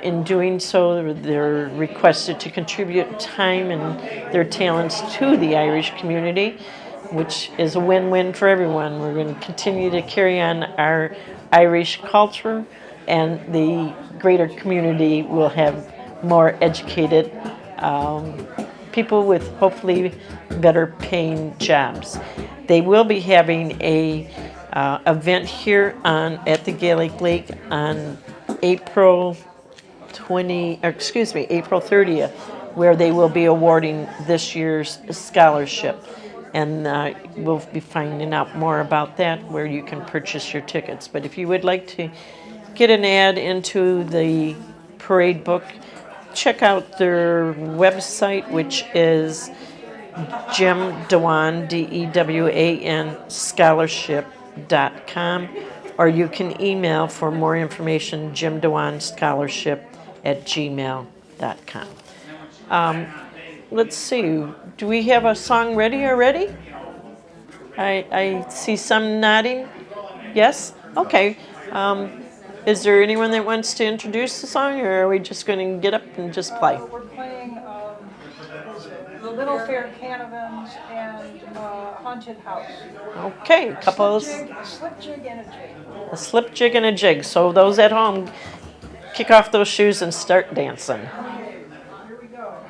in doing so they're requested to contribute time and their talents to the Irish community, which is a win-win for everyone. We're going to continue to carry on our Irish culture, and the greater community will have more educated people with hopefully better paying jobs. They will be having a event here at the Gaelic League on April 30th, where they will be awarding this year's scholarship. And we'll be finding out more about that, where you can purchase your tickets. But if you would like to get an ad into the parade book, check out their website, which is Jim Dewan, DEWAN, scholarship.com, or you can email for more information, jimdewanscholarship@gmail.com. Let's see, do we have a song ready already? I see some nodding. Yes? Okay. Is there anyone that wants to introduce the song, or are we just going to get up and just play? We're playing The Little Fair Canavans and Haunted House. Okay, a couple of... A slip jig and a jig. A slip jig and a jig. So those at home, kick off those shoes and start dancing. Here we go.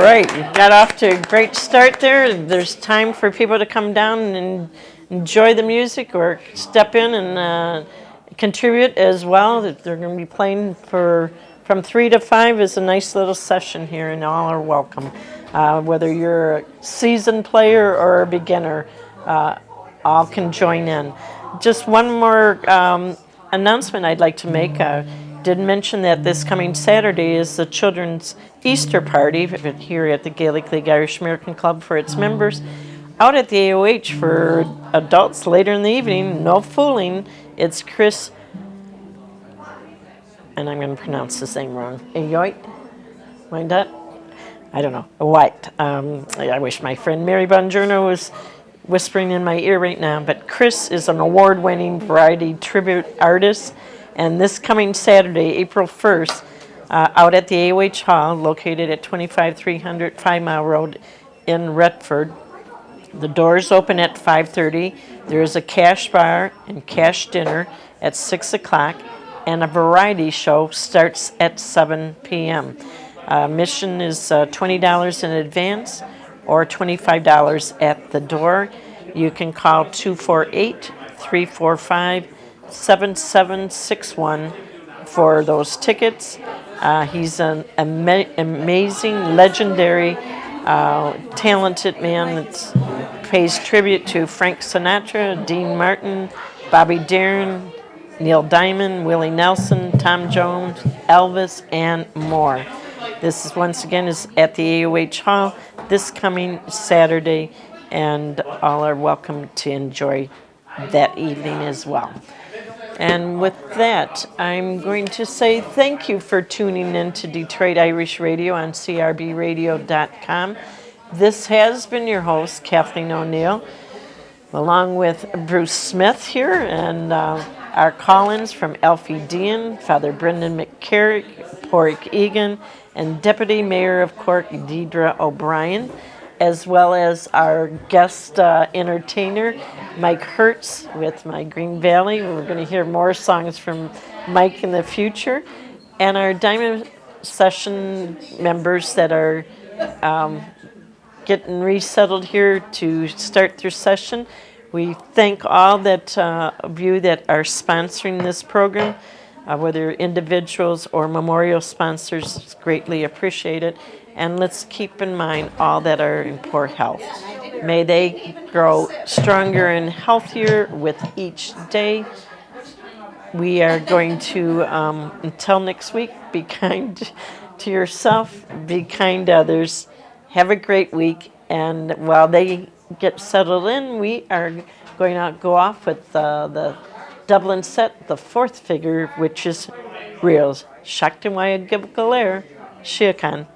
right, you got off to a great start there. There's time for people to come down and enjoy the music or step in and contribute as well. They're going to be playing from 3 to 5 is a nice little session here, and all are welcome. Whether you're a seasoned player or a beginner, all can join in. Just one more announcement I'd like to make. Did mention that this coming Saturday is the Children's Easter Party here at the Gaelic League Irish American Club for its members. Out at the AOH for adults later in the evening, no fooling, it's Chris, and I'm going to pronounce his name wrong, 𝐿𝙚𝙗𝙗? Mind that? I don't know, what? I wish my friend Mary Bongiorno was whispering in my ear right now, but Chris is an award-winning variety tribute artist, and this coming Saturday, April 1st, out at the AOH Hall, located at 25300 5 Mile Road in Retford. The doors open at 5:30. There is a cash bar and cash dinner at 6 o'clock, and a variety show starts at 7 p.m. Admission is $20 in advance or $25 at the door. You can call 248-345-7761 for those tickets. He's an amazing, legendary, talented man that pays tribute to Frank Sinatra, Dean Martin, Bobby Darin, Neil Diamond, Willie Nelson, Tom Jones, Elvis, and more. This is once again is at the AOH Hall this coming Saturday, and all are welcome to enjoy that evening as well. And with that, I'm going to say thank you for tuning in to Detroit Irish Radio on CRBradio.com. This has been your host, Kathleen O'Neill, along with Bruce Smith here, and our call-ins from Alfie Dean, Father Brendan McCarrick, Porrick Egan, and Deputy Mayor of Cork, Deidre O'Brien, as well as our guest entertainer, Mike Hertz, with My Green Valley. We're going to hear more songs from Mike in the future. And our Diamond Session members that are getting resettled here to start their session. We thank all that of you that are sponsoring this program, whether individuals or memorial sponsors. It's greatly appreciated. And let's keep in mind all that are in poor health. May they grow stronger and healthier with each day. We are going to, until next week, be kind to yourself, be kind to others. Have a great week. And while they get settled in, we are going to go off with the Dublin set, the fourth figure, which is Reels. 𝐷𝐸𝐿𝐴 𝐺𝐴 𝐺𝐴, 𝐿𝐴